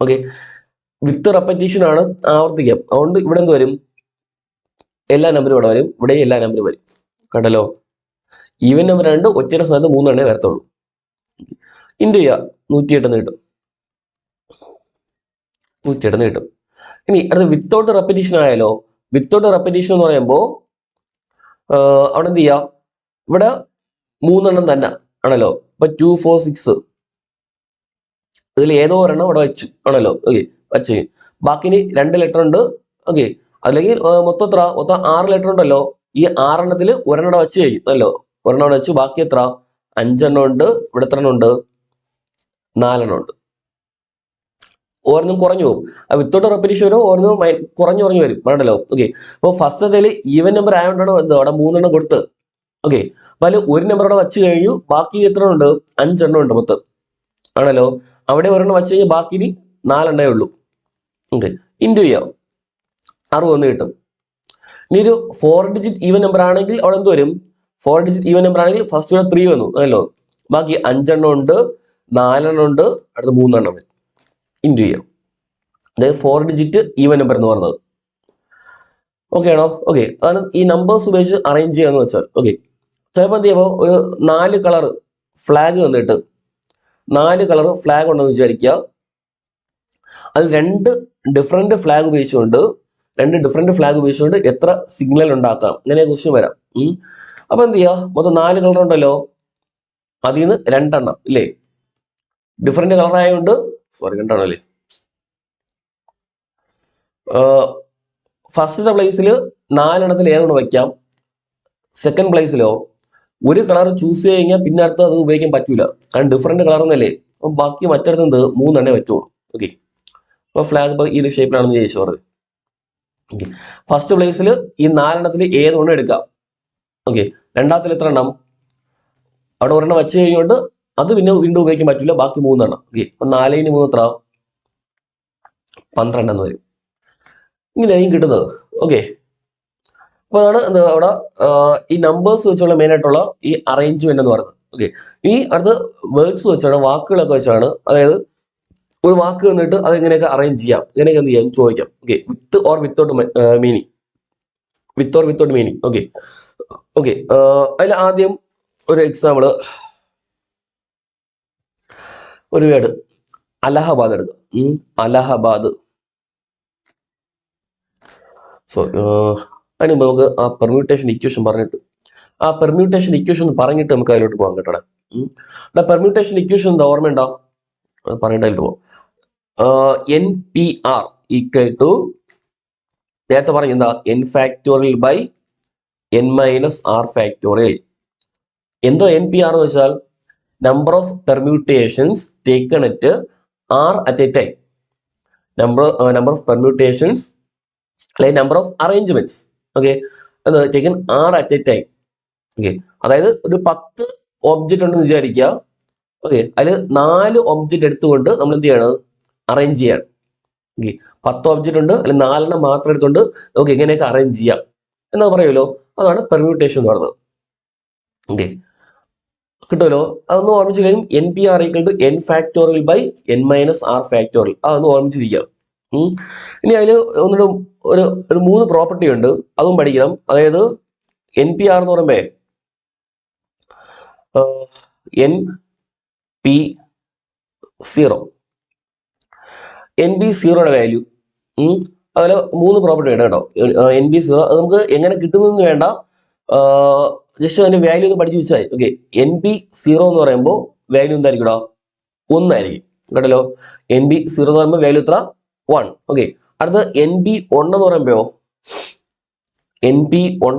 ഓക്കെ വിത്ത് റെപ്പറ്റീഷൻ ആണ്, ആവർത്തിക്കാം. അതുകൊണ്ട് ഇവിടെ എന്ത് വരും എല്ലാ നമ്പറും ഇവിടെ വരും, ഇവിടെ എല്ലാ നമ്പറും വരും കണ്ടല്ലോ. ഈവൻ നമ്പർ 2 ഒറ്റയുടെ സ്ഥാനത്ത് 3 എണ്ണേ വരത്തുള്ളൂ. ഇൻറ്റു ചെയ്യുക 108 കിട്ടും. 108 കിട്ടും. ഇനി അടുത്ത് വിത്തൗട്ട് റെപ്പറ്റീഷൻ ആയാലോ. വിത്തൗട്ട് റെപ്പറ്റീഷൻ എന്ന് പറയുമ്പോൾ അവിടെ എന്ത് ചെയ്യാം, ഇവിടെ മൂന്നെണ്ണം തന്നെ ആണല്ലോ. അപ്പൊ 2, 4, 6 ഇതിൽ ഏതോ ഒരെണ്ണം അവിടെ വെച്ചു ആണല്ലോ. ഓക്കെ, വെച്ച് ബാക്കി ഇനി 2 ലെറ്റർ ഉണ്ട്. ഓക്കെ, അല്ലെങ്കിൽ മൊത്തം എത്ര? മൊത്തം 6 ലെറ്റർ ഉണ്ടല്ലോ. ഈ 6 ഒരെണ്ണം വെച്ച് കഴിഞ്ഞല്ലോ. ഒരെണ്ണം വെച്ചു, ബാക്കി എത്ര? 5 ഉണ്ട്. ഇവിടെ എത്ര ഉണ്ട്? 4 ഉണ്ട്. ഓരോന്നും കുറഞ്ഞു പോകും. വിത്തൗട്ട് റെപ്പിറ്റേഷൻ വരും, ഓരോന്നും കുറഞ്ഞു വരും വേണ്ടല്ലോ. ഓക്കെ, അപ്പൊ ഫസ്റ്റ് ഈവൻ നമ്പർ ആയതുകൊണ്ടാണ് അവിടെ 3 കൊടുത്ത്. ഓക്കെ, അപ്പൊ അതിൽ ഒരു നമ്പർ അവിടെ വെച്ച് കഴിഞ്ഞു. ബാക്കി എത്ര ഉണ്ട്? 5 ഉണ്ട് മൊത്തം ആണല്ലോ. അവിടെ ഒരെണ്ണം വെച്ച് കഴിഞ്ഞാൽ ബാക്കി ഇനി 4 ഉള്ളൂ. ഓക്കെ, ഇൻറ്റു ചെയ്യാം, 60 കിട്ടും. ഇനി ഒരു 4 ഡിജിറ്റ് ഈവൻ നമ്പർ ആണെങ്കിൽ അവിടെ എന്ത് വരും? 4 ഡിജിറ്റ് ഈവൻ നമ്പർ ആണെങ്കിൽ ഫസ്റ്റ് ഇവിടെ 3 വന്നു ആണല്ലോ. ബാക്കി 5 ഉണ്ട്, 4 ഉണ്ട്, അടുത്ത 3 വരും. ഇൻറ്റു ചെയ്യാം. അതായത് 4 ഡിജിറ്റ് ഈവൻ നമ്പർ എന്ന് പറഞ്ഞത്. ഓക്കെ ആണോ? ഓക്കെ, അതാണ് ഈ നമ്പേഴ്സ് ഉപയോഗിച്ച് അറേഞ്ച് ചെയ്യാന്ന് വെച്ചാൽ. ഓക്കെ, ചിലപ്പോൾ എന്ത് ചെയ്യുമ്പോൾ ഒരു 4 കളർ ഫ്ലാഗ് വന്നിട്ട് 4 കളർ ഫ്ലാഗ് ഉണ്ടെന്ന് വിചാരിക്കുക. അത് 2 ഡിഫറെന്റ് ഫ്ലാഗ് ഉപയോഗിച്ചുകൊണ്ട് എത്ര സിഗ്നൽ ഉണ്ടാക്കാം, ഇങ്ങനെ ക്വസ്റ്റ്യൻ വരാം. അപ്പൊ എന്ത് ചെയ്യാ? മൊത്തം 4 കളർ ഉണ്ടല്ലോ, അതിൽ നിന്ന് 2 എണ്ണം ഇല്ലേ, ഡിഫറെന്റ് കളർ ആയതുകൊണ്ട്, സോറി 2 എണ്ണം അല്ലേ. ഫസ്റ്റത്തെ പ്ലേസിൽ 4 എണ്ണത്തിൽ ഏതൊന്ന് വയ്ക്കാം. സെക്കൻഡ് പ്ലേസിലോ ഒരു കളർ ചൂസ് ചെയ്ത് കഴിഞ്ഞാൽ പിന്നെ അടുത്ത് അത് ഉപയോഗിക്കാൻ പറ്റൂല, കാരണം ഡിഫറെന്റ് കളർ എന്നല്ലേ. അപ്പൊ ബാക്കി മറ്റടുത്ത് എന്ത് 3 എണ്ണേ പറ്റുള്ളൂ. ഓക്കെ, അപ്പൊ ഫ്ലാഗ് ഇപ്പൊ ഈ ഒരു ഷേപ്പിലാണെന്ന് ചോദിച്ചു പറഞ്ഞത്. ഓക്കെ, ഫസ്റ്റ് പ്ലേസിൽ ഈ 4 എണ്ണത്തിൽ ഏതൊന്നും എടുക്കാം. ഓക്കെ, രണ്ടാമത്തിൽ എത്ര എണ്ണം? അവിടെ ഒരെണ്ണം വെച്ച് കഴിഞ്ഞുകൊണ്ട് അത് പിന്നെ വീണ്ടും ഉപയോഗിക്കാൻ പറ്റില്ല, ബാക്കി 3 എണ്ണം. ഓക്കെ, അപ്പൊ 4 × 3 എത്ര? 12 എന്ന് വരും. ഇങ്ങനെയായിരിക്കും കിട്ടുന്നത്. ഓക്കെ, അപ്പൊ അതാണ് എന്താ അവിടെ ഈ നമ്പേഴ്സ് വെച്ചുള്ള മെയിൻ ആയിട്ടുള്ള ഈ അറേഞ്ച്മെന്റ് എന്ന് പറയുന്നത്. ഓക്കെ, ഈ അടുത്ത വേർഡ്സ് വെച്ചാണ്, വാക്കുകളൊക്കെ വെച്ചാണ്. അതായത് ഒരു വാക്ക് വന്നിട്ട് അത് എങ്ങനെയൊക്കെ അറേഞ്ച് ചെയ്യാം, ഇങ്ങനെയൊക്കെ എന്ത് ചെയ്യാം ചോദിക്കാം. Okay, with or without meaning, without meaning. Okay, okay, അതിൽ ആദ്യം ഒരു എക്സാമ്പിള്, ഒരു വേർഡ് അലഹബാദ് എടുക്കുക. അലഹബാദ്. സോറി, അതിന് മുമ്പ് നമുക്ക് ആ പെർമ്യൂട്ടേഷൻ ഇക്വേഷൻ പറഞ്ഞിട്ട് നമുക്ക് അതിലോട്ട് പോകാം കേട്ടോ. പെർമ്യൂട്ടേഷൻ ഇക്വേഷൻ എന്താ ഓർമ്മയുണ്ടോ? പറഞ്ഞിട്ട് അതിലോട്ട് പോകാം. NPR ഈക്വൽ ടു, നേരത്തെ പറഞ്ഞ എന്താ? n factorial by n minus R factorial. എന്തോ NPR എന്ന് വെച്ചാൽ number of permutations taken at r at a time. Number of permutations അല്ലെങ്കിൽ number of arrangements, okay, taken r at a time. Okay, അതായത് ഒരു 10 object ഉണ്ടെന്ന് വിചാരിക്കുക. Okay, അതിൽ 4 object എടുത്തുകൊണ്ട് നമ്മൾ എന്ത് ചെയ്യാണ്? അറേഞ്ച് ചെയ്യാണ്. ഓക്കെ, 10 ഒബ്ജക്റ്റ് ഉണ്ട്, അല്ലെങ്കിൽ 4 എണ്ണം മാത്രം എടുത്തുകൊണ്ട് നമുക്ക് എങ്ങനെയൊക്കെ അറേഞ്ച് ചെയ്യാം എന്ന് പറയുമല്ലോ. അതാണ് പെർമ്യൂട്ടേഷൻ എന്ന് പറയുന്നത്. ഓക്കെ, കിട്ടുമല്ലോ. അതൊന്ന് ഓർമ്മിച്ച് കഴിയും. NPR equal to n factorial by n minus R factorial. അതൊന്ന് ഓർമ്മിച്ചിരിക്കാം. ഇനി അതിൽ ഒന്നിട്ട് ഒരു 3 പ്രോപ്പർട്ടി ഉണ്ട്, അതും പഠിക്കണം. അതായത് NPR എന്ന് പറയുമ്പോ NP0, NP0യുടെ വാല്യൂ, അതിൽ 3 പ്രോപ്പർട്ടി ഉണ്ട് കേട്ടോ. NP0 അത് നമുക്ക് എങ്ങനെ കിട്ടുന്നതെന്ന് വേണ്ട, ജസ്റ്റ് അതിന്റെ വാല്യൂ ഒന്ന് പഠിച്ചു വെച്ചാൽ. ഓക്കെ, NP0 എന്ന് പറയുമ്പോൾ വാല്യൂ എന്തായിരിക്കും? 1 ആയിരിക്കും കേട്ടല്ലോ. NP0 എന്ന് പറയുമ്പോൾ വാല്യൂ എത്ര? 1. ഓക്കെ, അടുത്ത NP1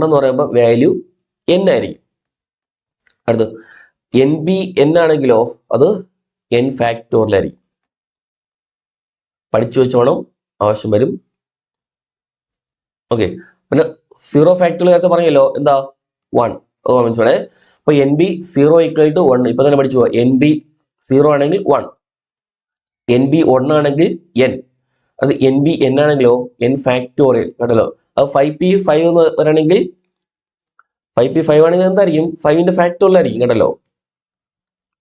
എന്ന് പറയുമ്പോ വാല്യൂ n ആയിരിക്കും. അടുത്ത് NPn ആണെങ്കിലോ അത് n ഫാക്ടോറിയൽ ആയിരിക്കും. പഠിച്ചു വെച്ചോണം, ആവശ്യം വരും. ഓക്കെ, പിന്നെ 0 ഫാക്ടോറിയൽ നേരത്തെ പറഞ്ഞല്ലോ, എന്താ? 1. അത് ഓർമ്മിച്ചോണേ. അപ്പൊ NP0 ഈക്വൽ ടു 1 ഇപ്പൊ തന്നെ പഠിച്ചു. NP0 ആണെങ്കിൽ 1, NP1 ആണെങ്കിൽ n, അത് NPn ആണെങ്കിലോ n ഫാക്ടോറിയൽ കേട്ടല്ലോ. അത് 5p5 എന്ന് വരണമെങ്കിൽ 5p5 ആണെങ്കിൽ എന്തായിരിക്കും? 5ന്റെ ഫാക്ടോറിയൽ ആയിരിക്കും കേട്ടല്ലോ.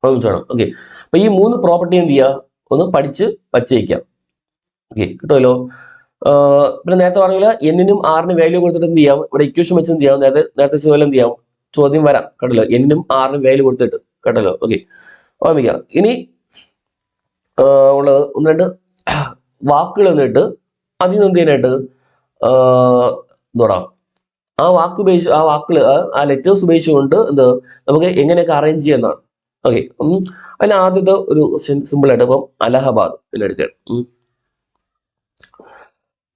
ഓർമ്മിച്ചോണം. ഓക്കെ, അപ്പൊ ഈ 3 പ്രോപ്പർട്ടി എന്ത് ചെയ്യുക? ഒന്ന് പഠിച്ച് വച്ചേക്കാം. ഓക്കെ, കിട്ടുമല്ലോ. പിന്നെ നേരത്തെ പറഞ്ഞില്ല, n-നും r-നും വാല്യൂ കൊടുത്തിട്ട് എന്ത് ചെയ്യാം? ഇവിടെ ഇക്വേഷൻ വെച്ച് എന്ത് ചെയ്യാം? നേരത്തെ ചോദ്യം എന്ത് ചെയ്യാം? ചോദ്യം വരാം കേട്ടല്ലോ. n-നും r-നും വാല്യൂ കൊടുത്തിട്ട് കേട്ടല്ലോ. ഓക്കെ, ഓർമ്മിക്കാം. ഇനി ഉള്ളത് 1-2 വാക്കുകൾ എന്നിട്ട് അതിൽ നിന്ന് എന്ത് ചെയ്യാനായിട്ട് എന്തോടാ ആ വാക്ക് ഉപയോഗിച്ച് ആ വാക്കുകൾ ആ ലെറ്റേഴ്സ് ഉപയോഗിച്ചുകൊണ്ട് എന്ത് നമുക്ക് എങ്ങനെയൊക്കെ അറേഞ്ച് ചെയ്യുന്നതാണ്. ഓക്കെ. അതിന് ആദ്യത്തെ ഒരു സിമ്പിൾ ആയിട്ട് ഇപ്പം അലഹബാദ് പിന്നെ എടുക്കുകയാണ്.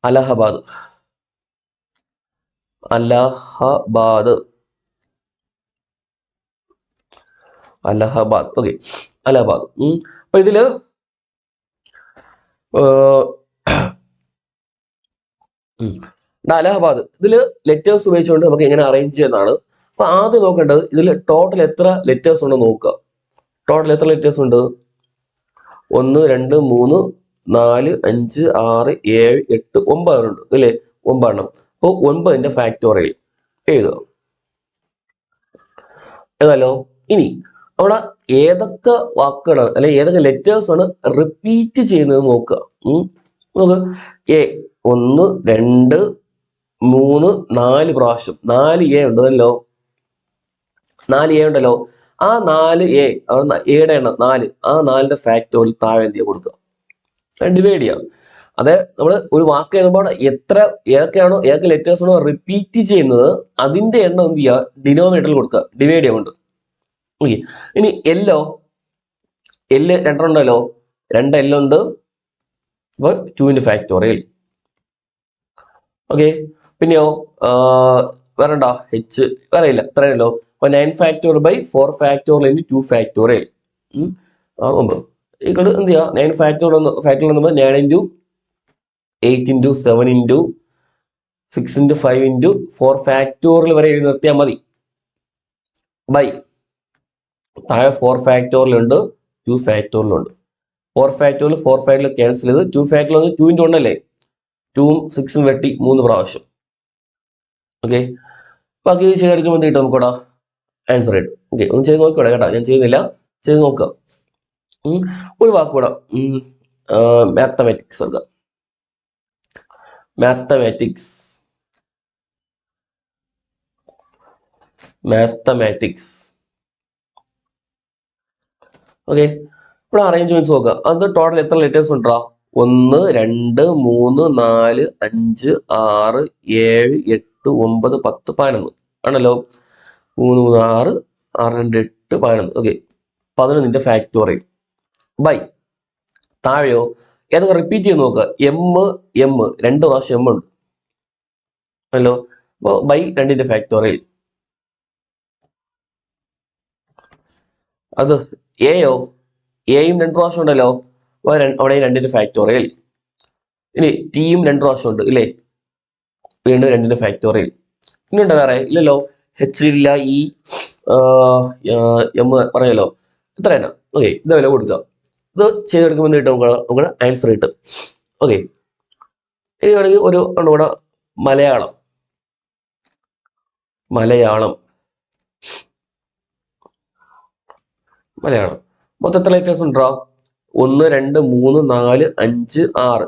അലഹബാദ് അലഹബാദ് അലഹബാദ് ഓക്കെ. അലഹബാദ്. അപ്പൊ ഇതില് അലഹബാദ് ഇതില് ലെറ്റേഴ്സ് ഉപയോഗിച്ചുകൊണ്ട് നമുക്ക് എങ്ങനെ അറേഞ്ച് ചെയ്യുന്നതാണ്. അപ്പൊ ആദ്യം നോക്കേണ്ടത് ഇതിൽ ടോട്ടൽ എത്ര ലെറ്റേഴ്സ് ഉണ്ടെന്ന് നോക്കുക. ടോട്ടൽ എത്ര ലെറ്റേഴ്സ് ഉണ്ട്? 1 2 3 4 5 6 7 8 9 ഉണ്ട് അല്ലേ? 9 എണ്ണം. അപ്പോൾ 9ന്റെ ഫാക്ടോറിയൽ എഴുതുക. ഏതായാലോ ഇനി അവിടെ ഏതൊക്കെ വാക്കുകളാണ് അല്ലെ ഏതൊക്കെ ലെറ്റേഴ്സ് ആണ് റിപ്പീറ്റ് ചെയ്യുന്നത് നോക്കുക. നോക്ക് എ 1 2 3 4 പ്രാവശ്യം 4 ഉണ്ടല്ലോ. 4 ഉണ്ടല്ലോ. ആ 4 എയുടെ എണ്ണം 4. ആ 4ന്റെ ഫാക്ടോറിയൽ താഴെ എന്ത് ചെയ്യുക കൊടുക്കുക, ഡിവൈഡ് ചെയ്യാം. അത് നമ്മൾ ഒരു വാക്ക് എഴുതുമ്പോൾ ഏതൊക്കെ ലെറ്റേഴ്സ് ആണോ റിപ്പീറ്റ് ചെയ്യുന്നത് അതിന്റെ എണ്ണം എന്ത് ചെയ്യുക, ഡിനോമിനേറ്ററിൽ കൊടുക്കുക, ഡിവൈഡ് ചെയ്യാൻ. ഓക്കെ. ഇനി എല്ലോ രണ്ടെണ്ണമല്ലോ, 2 L ഉണ്ട്. അപ്പൊ 2ന്റെ ഫാക്ടോറിയൽ. ഓക്കെ. പിന്നെയോ വേറെണ്ട എച്ച് വേറെയില്ല, ഇത്രയല്ലോ. അപ്പൊ 9 factorial by 4 factorial into 2 factorial. 9 എന്ത് ചെയ്യുക, 9 factorial 9 into 8 into 7 into 6 into 5 into 4 factorial വരെ എഴുതി നിർത്തിയാൽ മതി. ബൈ താഴെ 4 ഫാക്ടോറിയൽ ഉണ്ട്, 2 ഫാക്ടോറിയൽ ഉണ്ട്. 4 ഫാക്ടോറിയൽ ക്യാൻസൽ ചെയ്ത് 2 ഫാക്ടോറിയൽ 2 ഇൻറ്റു 1 അല്ലേ, 2ഉം 6ഉം വെട്ടി 3 പ്രാവശ്യം. ഓക്കെ. ബാക്കി ചെയ്തെടുക്കുമ്പോൾ എന്ത് കിട്ടും നമുക്കോടാ, ആൻസർ കിട്ടും. ഓക്കെ. ഒന്ന് ചെയ്ത് നോക്കിക്കോടെ കേട്ടോ, ഞാൻ ചെയ്യുന്നില്ല, ചെയ്ത് നോക്കുക. ഒരു വാക്കുകൂടെ മാത്തമാറ്റിക്സ് എടുക്കുക. Mathematics okay. ഇവിടെ അറേഞ്ച്മെന്റ്സ് നോക്കുക. അത് ടോട്ടൽ എത്ര ലെറ്റേഴ്സ് ഉണ്ടാ? 1 2 3 4 5 6 7 8 9 10 11 ആണല്ലോ. 3 3 6 6 2 8 11. ഓക്കെ. 11ന്റെ ഫാക്ടോറിയൽ ബൈ താഴെയോ ഏതൊക്കെ റിപ്പീറ്റ് ചെയ്ത് നോക്കുക. എം 2 പ്രാവശ്യം എം ഉണ്ട് അല്ലോ. അപ്പൊ ബൈ 2ന്റെ ഫാക്ടോറിയൽ. അത് എയും 2 പ്രാവശ്യം ഉണ്ടല്ലോ, അവിടെ 2ന്റെ ഫാക്ടോറിയൽ. ഇനി ടിയും 2 പ്രാവശ്യം ഉണ്ട് ഇല്ലേ, വീണ്ടും 2ന്റെ ഫാക്ടോറിയൽ. ഇനിയുണ്ടോ വേറെ? ഇല്ലല്ലോ. എച്ച് ഇല്ല, ഇ എം പറയല്ലോ. ഇത്ര തന്നെ. ഓക്കെ. ഇത് വില കൊടുക്കുക. ഇത് ചെയ്തെടുക്കുമ്പോൾ കിട്ടും നമുക്ക് ആൻസർ കിട്ടും. ഓക്കെ. ഇനി വേണമെങ്കിൽ ഒരു കൂടെ മലയാളം മൊത്തം എത്ര ലെറ്റേഴ്സ് ഉണ്ടോ? 1 2 3 4 5 6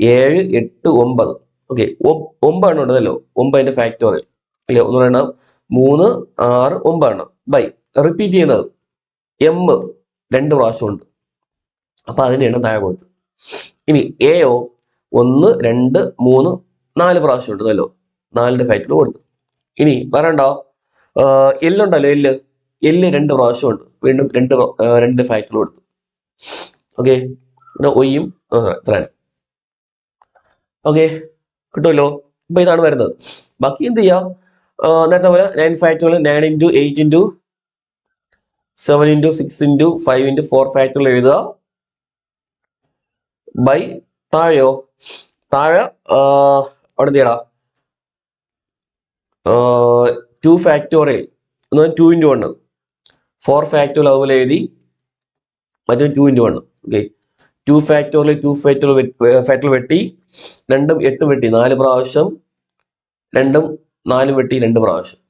7 8 9. ഓക്കെ. 9 എണ്ണം ഉണ്ടല്ലോ, 9ന്റെ ഫാക്ടോറിയൽ ഇല്ലേ, 1 എണ്ണം 3 6 9 എണ്ണം ബൈ റിപ്പീറ്റ് ചെയ്യുന്നത് എം 2 പ്രാവശ്യം ഉണ്ട്. അപ്പൊ അതിന്റെ എണ്ണം താഴെ കൊടുത്തു. ഇനി എയോ 1 2 3 4 പ്രാവശ്യം ഉണ്ടല്ലോ, 4ന്റെ ഫാക്ടോറിയൽ കൊടുത്തു. ഇനി പറയണ്ടോ എല്ലുണ്ടല്ലോ, എല്ല് 2 പ്രാവശ്യം ഉണ്ട്, വീണ്ടും 2 ഫാക്ടോറിയൽ കൊടുത്തു. ഓക്കെ. പിന്നെ ഒയ്യും ഇത്രയാണ്. ഓക്കെ. കിട്ടുമല്ലോ. അപ്പൊ ഇതാണ് വരുന്നത്. ബാക്കി എന്ത് ചെയ്യാം, നേരത്തെ പോലെ 9 factorial 9 into 8 into 7 into 6 into 5 into 4 factorial എഴുതുക. ബൈ താഴെയോ താഴെ അവിടെ എന്ത് ചെയ്യടാ, 2 ഫാക്ടോറിയൽ 2 ഇൻറ്റു 1 4 ഫാക്ടോറിയൽ അതുപോലെ എഴുതി, മറ്റേ 2 ഇൻറ്റു 1. ഓക്കെ. 2 ഫാക്ടോറിയൽ വെട്ടി 2ഉം 8ഉം വെട്ടി 4 പ്രാവശ്യം, 2ഉം 4ഉം വെട്ടി 2 പ്രാവശ്യം.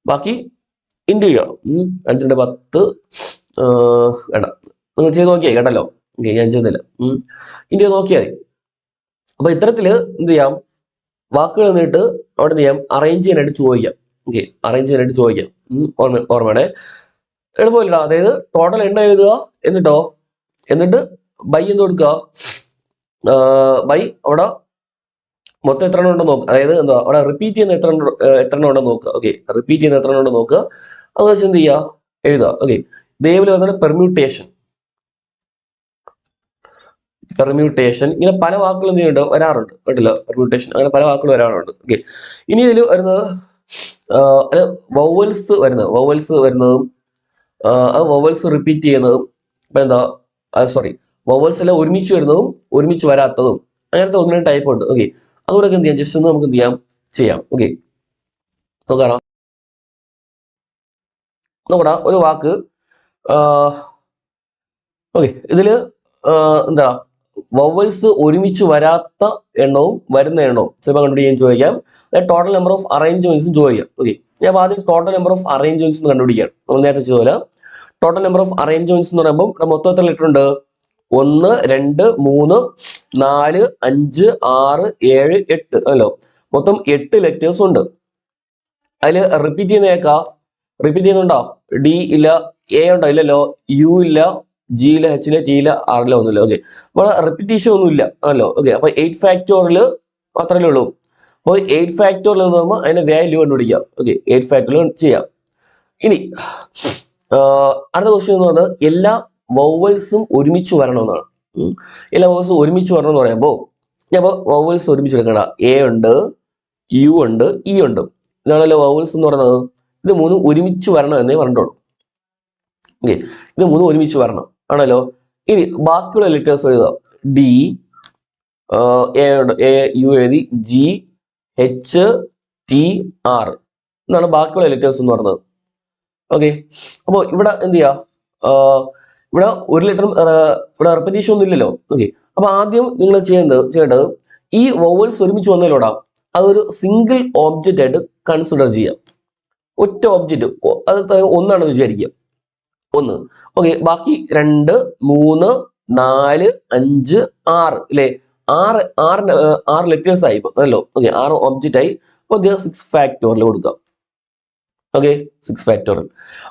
ബാക്കി ഇൻറ്റു ചെയ്യാം. 5 2 10 വേണ്ട, നിങ്ങൾ ചെയ്ത് നോക്കിയാൽ കേട്ടല്ലോ. ഓക്കെ. ഞാൻ ചെയ്യുന്നില്ല, ഇൻറ്റു നോക്കിയാൽ മതി. അപ്പൊ ഇത്തരത്തില് എന്ത് ചെയ്യാം, വാക്കുകൾ എന്നിട്ട് അവിടെ എന്ത് ചെയ്യാം, അറേഞ്ച് ചെയ്യാനായിട്ട് ചോദിക്കാം. ഓക്കെ. അറേഞ്ച് ചെയ്യാനായിട്ട് ചോദിക്കാം. ഓർമ്മയുടെ എളുപ്പമില്ല. അതായത് ടോട്ടൽ എണ്ണം എഴുതുക, എന്നിട്ട് ബൈ എന്ത് കൊടുക്കുക, ബൈ അവിടെ മൊത്തം എത്ര എണ്ണം ഉണ്ടോ നോക്കുക. അതായത് എന്താ അവിടെ റിപ്പീറ്റ് ചെയ്യുന്ന എത്ര എണ്ണം ഉണ്ടോ നോക്കുക. ഓക്കെ, റിപ്പീറ്റ് ചെയ്യുന്ന എത്ര എണ്ണം ഉണ്ടോ നോക്കുക. അത് വെച്ച് എന്ത് ചെയ്യുക, എഴുതുക. ഓക്കെ, ഇതേപോലെ വന്നിട്ട് പെർമ്യൂട്ടേഷൻ ഇങ്ങനെ പല വാക്കുകൾ എന്ത് ചെയ്യുന്നുണ്ട്, വരാറുണ്ട് കേട്ടില്ല. പെർമ്യൂട്ടേഷൻ അങ്ങനെ പല വാക്കുകൾ വരാറുണ്ട്. ഓക്കെ, ഇനി ഇതിൽ വരുന്നത് വവൽസ് വരുന്നതും വവൽസ് റിപ്പീറ്റ് ചെയ്യുന്നതും എന്താ വവൽസ് എല്ലാം ഒരുമിച്ച് വരുന്നതും ഒരുമിച്ച് വരാത്തതും അങ്ങനത്തെ ഒന്ന് രണ്ട് ടൈപ്പ് ഉണ്ട്. ഓക്കെ, അതുകൂടെ എന്ത് ചെയ്യാം, ജസ്റ്റ് ഒന്ന് നമുക്ക് എന്ത് ചെയ്യാം. ഓക്കെ, നോക്കടാ ഒരു വാക്ക്. ഓക്കെ, ഇതില് എന്താ വവൽസ് ഒരുമിച്ച് വരാത്ത എണ്ണവും വരുന്ന എണ്ണവും ചിലപ്പോൾ കണ്ടുപിടിക്കാൻ ചോദിക്കാം. ടോട്ടൽ നമ്പർ ഓഫ് അറേഞ്ച്മെന്റ്സും ചോദിക്കാം. ഓക്കെ, ഞാൻ ആദ്യം ടോട്ടൽ നമ്പർ ഓഫ് അറേഞ്ച്മെന്റ്സ് കണ്ടുപിടിക്കാം. നമ്മൾ നേരത്തെ ചോദിച്ചാൽ ടോട്ടൽ നമ്പർ ഓഫ് അറേഞ്ച്മെന്റ്സ് എന്ന് പറയുമ്പോൾ മൊത്തം എത്ര ലെറ്റർ ഉണ്ട്? 1 2 3 4 5 6 7 8 അല്ലോ, മൊത്തം 8 ലെറ്റേഴ്സ് ഉണ്ട്. അതിൽ റിപ്പീറ്റ് ചെയ്യുന്നുണ്ടോ? ഡി ഇല്ല, എ ഉണ്ടോ? ഇല്ലല്ലോ. യു ഇല്ല, ജി ഇല്ല, എച്ച് ഇല്ല, ടി ഇല്ല, ആർ ഇല്ല, ഒന്നുമില്ല. ഓക്കെ, അപ്പോൾ റിപ്പീറ്റേഷൻ ഒന്നും ഇല്ല ആണല്ലോ. ഓക്കെ, അപ്പൊ 8 ഫാക്ടോറിയൽ മാത്രമേ ഉള്ളൂ. അപ്പോൾ 8 ഫാക്ടോറിയൽ എന്ന് പറയുമ്പോൾ അതിന്റെ വാല്യൂ കണ്ടുപിടിക്കാം. ഓക്കെ, 8 ഫാക്ടോറിയൽ ചെയ്യാം. ഇനി അടുത്ത ക്വസ്റ്റ്യൻ എന്ന് പറയുന്നത് എല്ലാ വവൽസും ഒരുമിച്ച് വരണമെന്നാണ്. എല്ലാ വവൽസും ഒരുമിച്ച് വരണം എന്ന് പറയുമ്പോൾ ഞാൻ വവൽസ് ഒരുമിച്ച് എടുക്കണ്ട. എ ഉണ്ട്, യു ഉണ്ട്, ഇ ഉണ്ട്. ഇതാണല്ലോ വവൽസ് എന്ന് പറയുന്നത്. ഇത് മൂന്നും ഒരുമിച്ച് വരണം എന്നേ പറഞ്ഞിട്ടുള്ളൂ. ഓക്കെ, ഇത് മൂന്നും ഒരുമിച്ച് വരണം ആണല്ലോ. ഇനി ബാക്കിയുള്ള ലെറ്റേഴ്സ് എഴുതുക. ഡി, എ യു എഴുതി, ജി എച്ച് ടി ആർ എന്നാണ് ബാക്കിയുള്ള ലെറ്റേഴ്സ് എന്ന് പറയുന്നത്. ഓക്കെ, അപ്പോൾ ഇവിടെ എന്ത് ചെയ്യാ, ഇവിടെ ഒരു ലെറ്ററും ഇവിടെ റെപ്പറ്റീഷൻ ഒന്നും ഇല്ലല്ലോ. ഓക്കെ, അപ്പൊ ആദ്യം നിങ്ങൾ ചെയ്യേണ്ടത് ഈ വവൽസ് ഒരുമിച്ച് വന്നതിലൂടെ അതൊരു സിംഗിൾ ഓബ്ജക്റ്റ് ആയിട്ട് കൺസിഡർ ചെയ്യാം. ഒറ്റ ഓബ്ജക്റ്റ്, അത് ഒന്നാണെന്ന് വിചാരിക്കുക, 1. ഓക്കെ, ബാക്കി 2 3 4 5 6 അല്ലെ, 6 ലെറ്റേഴ്സ് ആയി അല്ലോ. ഓക്കെ, 6 ഓബ്ജക്റ്റ് ആയി. അപ്പോൾ 6 ഫാക്ടോറിയൽ കൊടുക്കാം. Okay, 6 factorial.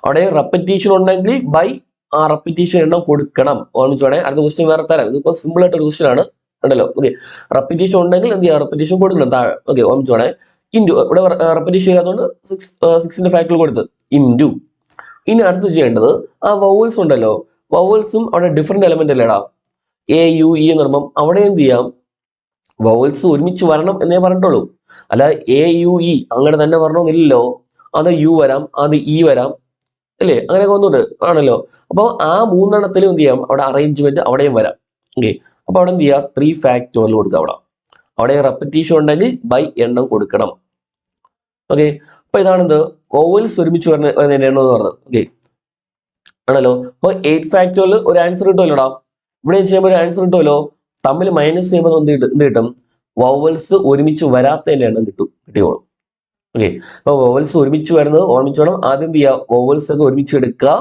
അവിടെ റെപ്പറ്റീഷൻ ഉണ്ടെങ്കിൽ ബൈ ആ റെപ്പറ്റീഷൻ എണ്ണം കൊടുക്കണം. ഓർമ്മിച്ചോണേ, അടുത്ത ക്വസ്റ്റ്യൻ വേറെ തരാം. ഇതിപ്പോ സിമ്പിൾ ആയിട്ട് ഒരു ക്വസ്റ്റ്യൻ ആണ് ഉണ്ടല്ലോ. ഓക്കെ, റെപ്പറ്റീഷൻ ഉണ്ടെങ്കിൽ എന്ത് ചെയ്യാം, റെപ്പറ്റീഷൻ കൊടുക്കണം താഴെ. ഓക്കെ, ഓർമ്മിച്ചോണേ. ഇൻറ്റു, ഇവിടെ റെപ്പറ്റീഷൻ ചെയ്യാത്തതുകൊണ്ട് 6ന്റെ ഫാക്ടോറിയൽ കൊടുത്ത് ഇൻറ്റു. ഇനി അടുത്ത് ചെയ്യേണ്ടത് ആ വവൽസ് ഉണ്ടല്ലോ, വവൽസും അവിടെ ഡിഫറെന്റ് എലമെന്റ് അല്ലേടാ. എ യു ഇ എന്ന് പറയുമ്പോൾ അവിടെ എന്ത് ചെയ്യാം, വവൽസ് ഒരുമിച്ച് വരണം എന്നേ പറഞ്ഞിട്ടുള്ളൂ. അല്ല എ യു ഇ അങ്ങനെ തന്നെ വരണമെന്നില്ലല്ലോ. അത് യു വരാം, അത് ഇ വരാം അല്ലേ, അങ്ങനെയൊക്കെ ഒന്നുണ്ട് ആണല്ലോ. അപ്പോൾ ആ 3 എന്ത് ചെയ്യാം, അവിടെ അറേഞ്ച്മെന്റ് അവിടെയും വരാം. ഓക്കെ, അപ്പൊ അവിടെ എന്ത് ചെയ്യാം, 3 ഫാക്ടോറിയൽ കൊടുക്കുക. അവിടെ റെപ്പറ്റീഷൻ ഉണ്ടെങ്കിൽ ബൈ എണ്ണം കൊടുക്കണം. ഓക്കെ, അപ്പൊ ഇതാണെന്ത് വവൽസ് ഒരുമിച്ച് വരുന്ന എണ്ണം എന്ന് പറഞ്ഞത്. ഓക്കെ ആണല്ലോ. അപ്പൊ 8 ഫാക്ടോറിയൽ ഒരു ആൻസർ കിട്ടുമല്ലോടാ. ഇവിടെ ചെയ്യുമ്പോൾ ഒരു ആൻസർ കിട്ടുമല്ലോ. തമ്മിൽ മൈനസ് ചെയ്യുമ്പോൾ എന്ത് കിട്ടും, വവൽസ് ഒരുമിച്ച് വരാത്തതിന്റെ എണ്ണം കിട്ടിയോളും. ഓക്കെ, അപ്പൊ വവൽസ് ഒരുമിച്ച് വരുന്നത് ഓർമ്മിച്ചോണം. ആദ്യം എന്ത് ചെയ്യുക, വവൽസ് ഒക്കെ ഒരുമിച്ച് എടുക്കുക,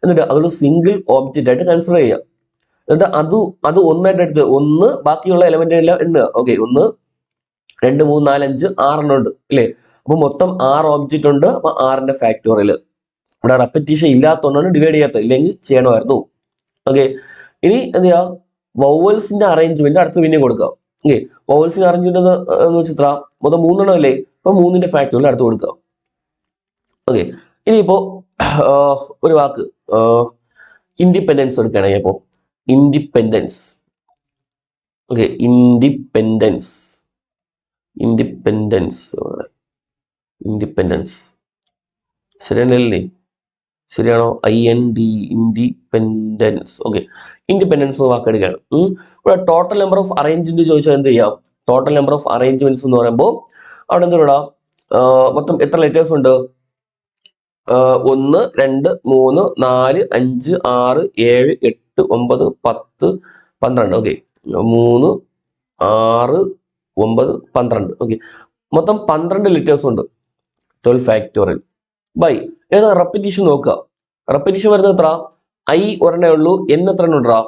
എന്നിട്ട് അതൊരു സിംഗിൾ ഓബ്ജക്റ്റ് ആയിട്ട് കൺസിഡർ ചെയ്യുക. എന്നിട്ട് അത് ഒന്നായിട്ട് എടുത്ത് 1 ബാക്കിയുള്ള എലമെന്റ് എല്ലാം എണ്ണുക. ഓക്കെ, 1 2 3 4 5 6 ഉണ്ട് അല്ലേ. അപ്പൊ മൊത്തം 6 ഓബ്ജക്റ്റ് ഉണ്ട്. അപ്പൊ 6ന്റെ ഫാക്ടോറിയൽ. ഇവിടെ റെപ്പറ്റീഷൻ ഇല്ലാത്തതുകൊണ്ടാണ് ഡിവൈഡ് ചെയ്യാത്തത്, ഇല്ലെങ്കിൽ ചെയ്യണമായിരുന്നു. ഓക്കെ, ഇനി എന്ത് ചെയ്യാ, വവൽസിന്റെ അറേഞ്ച്മെന്റ് അടുത്ത് പിന്നെയും കൊടുക്കുക. ഓക്കെ, വവൽസിന്റെ അറേഞ്ച്മെന്റ് എന്ന് വെച്ചാൽ മൊത്തം 3 അല്ലേ. അപ്പൊ 3ന്റെ ഫാക്ടോറിയൽ അടുത്ത് കൊടുക്കുക. ഓക്കെ, ഇനിയിപ്പോ ഒരു വാക്ക് ഇൻഡിപെൻഡൻസ് എടുക്കുകയാണെങ്കിൽ അപ്പോ ഇൻഡിപെൻഡൻസ്. ഓക്കെ, ഇൻഡിപെൻഡൻസ് ശരിയാണല്ലേ? ശരിയാണോ? IND independence. ഓക്കെ, ഇൻഡിപെൻഡൻസ് വാക്കെടുക്കുകയാണ്. ഇവിടെ ടോട്ടൽ നമ്പർ ഓഫ് അറേഞ്ച്മെന്റ് ചോദിച്ചാൽ എന്ത് ചെയ്യാം, ടോട്ടൽ നമ്പർ ഓഫ് അറേഞ്ച്മെന്റ്സ് എന്ന് പറയുമ്പോൾ അവിടെ എന്താ മൊത്തം എത്ര ലെറ്റേഴ്സ് ഉണ്ട്? 1 2 3 4 5 6 7 8 9 10 12. ഓക്കെ, 3 6 9 12. ഓക്കെ, മൊത്തം 12 ലെറ്റേഴ്സ് ഉണ്ട്. 12 ഫാക്ടോറിയൽ ബൈ ഏതാ റെപ്പറ്റീഷൻ നോക്കുക. റെപ്പറ്റീഷൻ വരുന്നത് എത്ര? I ഒരെണ്ണേ ഉള്ളൂ. N എത്ര എണ്ണം ഉണ്ടാ?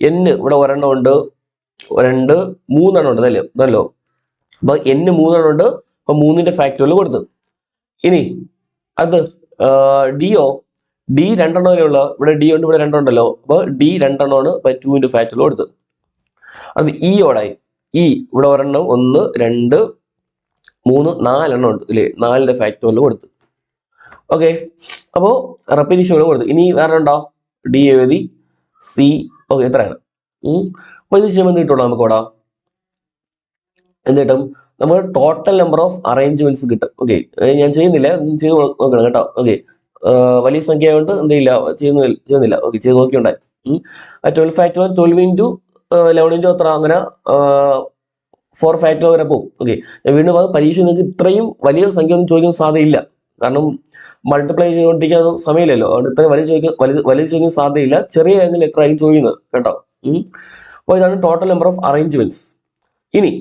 N ഇവിടെ ഒരെണ്ണം ഉണ്ട്, 2 3 എണ്ണം ഉണ്ട് അതല്ലോ. അപ്പൊ N 3 എണ്ണം ഉണ്ട്. അപ്പൊ 3ന്റെ ഫാക്ടോറിയൽ കൊടുത്തു. ഇനി അത് ഡിയോ, D 2 എണ്ണമല്ലേ ഉള്ള. ഇവിടെ D ഉണ്ട്, ഇവിടെ 2 ഉണ്ടല്ലോ. അപ്പൊ D 2 എണ്ണമാണ്. 2ന്റെ ഫാക്ടോറിയൽ കൊടുത്തു. അത് ഇയോടായി. ഇ ഇവിടെ ഒരെണ്ണം 1 2 3 4 ഉണ്ട് ഇല്ലേ, 4ന്റെ ഫാക്ടോറിയൽ കൊടുത്തു. ഓക്കെ, അപ്പോ റെപ്പിറ്റീഷൻ കൊടുത്തു. ഇനി വേറെ ഉണ്ടോ? ഡി എഴുതി, സി. ഓക്കെ, എത്രയാണ്? അപ്പൊ ഇത് ചെയ്യുമ്പോൾ എന്ത് കിട്ടുള്ളൂ നമുക്ക് ഇവിടെ? എന്ത് കിട്ടും? നമുക്ക് ടോട്ടൽ നമ്പർ ഓഫ് അറേഞ്ച്മെന്റ്സ് കിട്ടും. ഓക്കെ, ഞാൻ ചെയ്യുന്നില്ല, ചെയ്ത് നോക്കണം കേട്ടോ. ഓക്കെ, വലിയ സംഖ്യ ആയതുകൊണ്ട് എന്തില്ല ചെയ്യുന്നില്ല. ഓക്കെ, ചെയ്ത് നോക്കിയുണ്ടായി. 12 ഫാക്ടോറിയൽ 12 ഇൻറ്റു 11 ഇൻറ്റു എത്ര, അങ്ങനെ 4 ഫാക്ടോറിയൽ വരെ പോകും. ഓക്കെ, വീണ്ടും അത് പരീക്ഷ നിങ്ങൾക്ക് ഇത്രയും വലിയ സംഖ്യ ഒന്നും ചോദിക്കാൻ സാധ്യതയില്ല. കാരണം മൾട്ടിപ്ലൈ ചെയ്തുകൊണ്ടിരിക്കാൻ സമയമില്ലല്ലോ, അതുകൊണ്ട് ഇത്രയും വലിയ ചോദിക്കാൻ സാധ്യതയില്ല. ചെറിയ ലെറ്റർ ആയിരിക്കും ചോദിക്കുന്നത് കേട്ടോ. അപ്പോൾ ഇതാണ് ടോട്ടൽ നമ്പർ ഓഫ് അറേഞ്ച്മെന്റ്സ്. ഇനി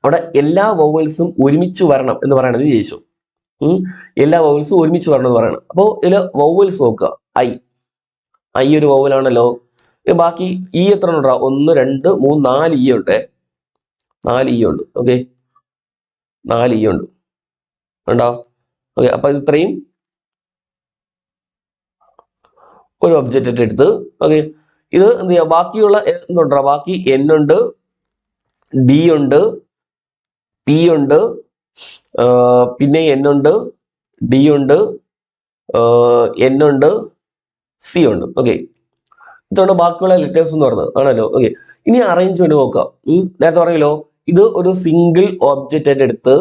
അവിടെ എല്ലാ വോവൽസും ഒരുമിച്ച് വരണം എന്ന് പറയണത് ചോദിച്ചു. എല്ലാ വോവൽസും ഒരുമിച്ച് വരണം എന്ന് പറയണം. അപ്പോൾ ഇതിൽ വോവൽസ് നോക്കുക. ഐ ഒരു വോവലാണല്ലോ. ബാക്കി ഇ എത്ര ഉണ്ടാ? 1 2 3 4 ഇ ഉണ്ട്. 4 ഇ ഉണ്ട്. ഓക്കെ, 4 ഇ ഉണ്ട് ഉണ്ടോ? ഓക്കെ, അപ്പൊ ഇത് ഇത്രയും ഒരു ഒബ്ജക്റ്റ് എടുത്ത്. ഓക്കെ, ഇത് എന്ത് ചെയ്യാം? ബാക്കിയുള്ള എന്തുണ്ടാ? ബാക്കി എൻ ഉണ്ട്, ഡി ഉണ്ട്, പി ഉണ്ട്, പിന്നെ എൻ ഉണ്ട്, ഡി ഉണ്ട്, എൻ ഉണ്ട്, സി ഉണ്ട്. ഓക്കെ, ഇതാണ് ബാക്കിയുള്ള ലെറ്റേഴ്സ് എന്ന് പറയുന്നത് ആണല്ലോ. ഓക്കെ, ഇനി അറേഞ്ച്മെന്റ് നോക്കാം. നേരത്തെ പറയല്ലോ, ഇത് ഒരു സിംഗിൾ ഒബ്ജക്റ്റ് ആയിട്ട് എടുത്ത്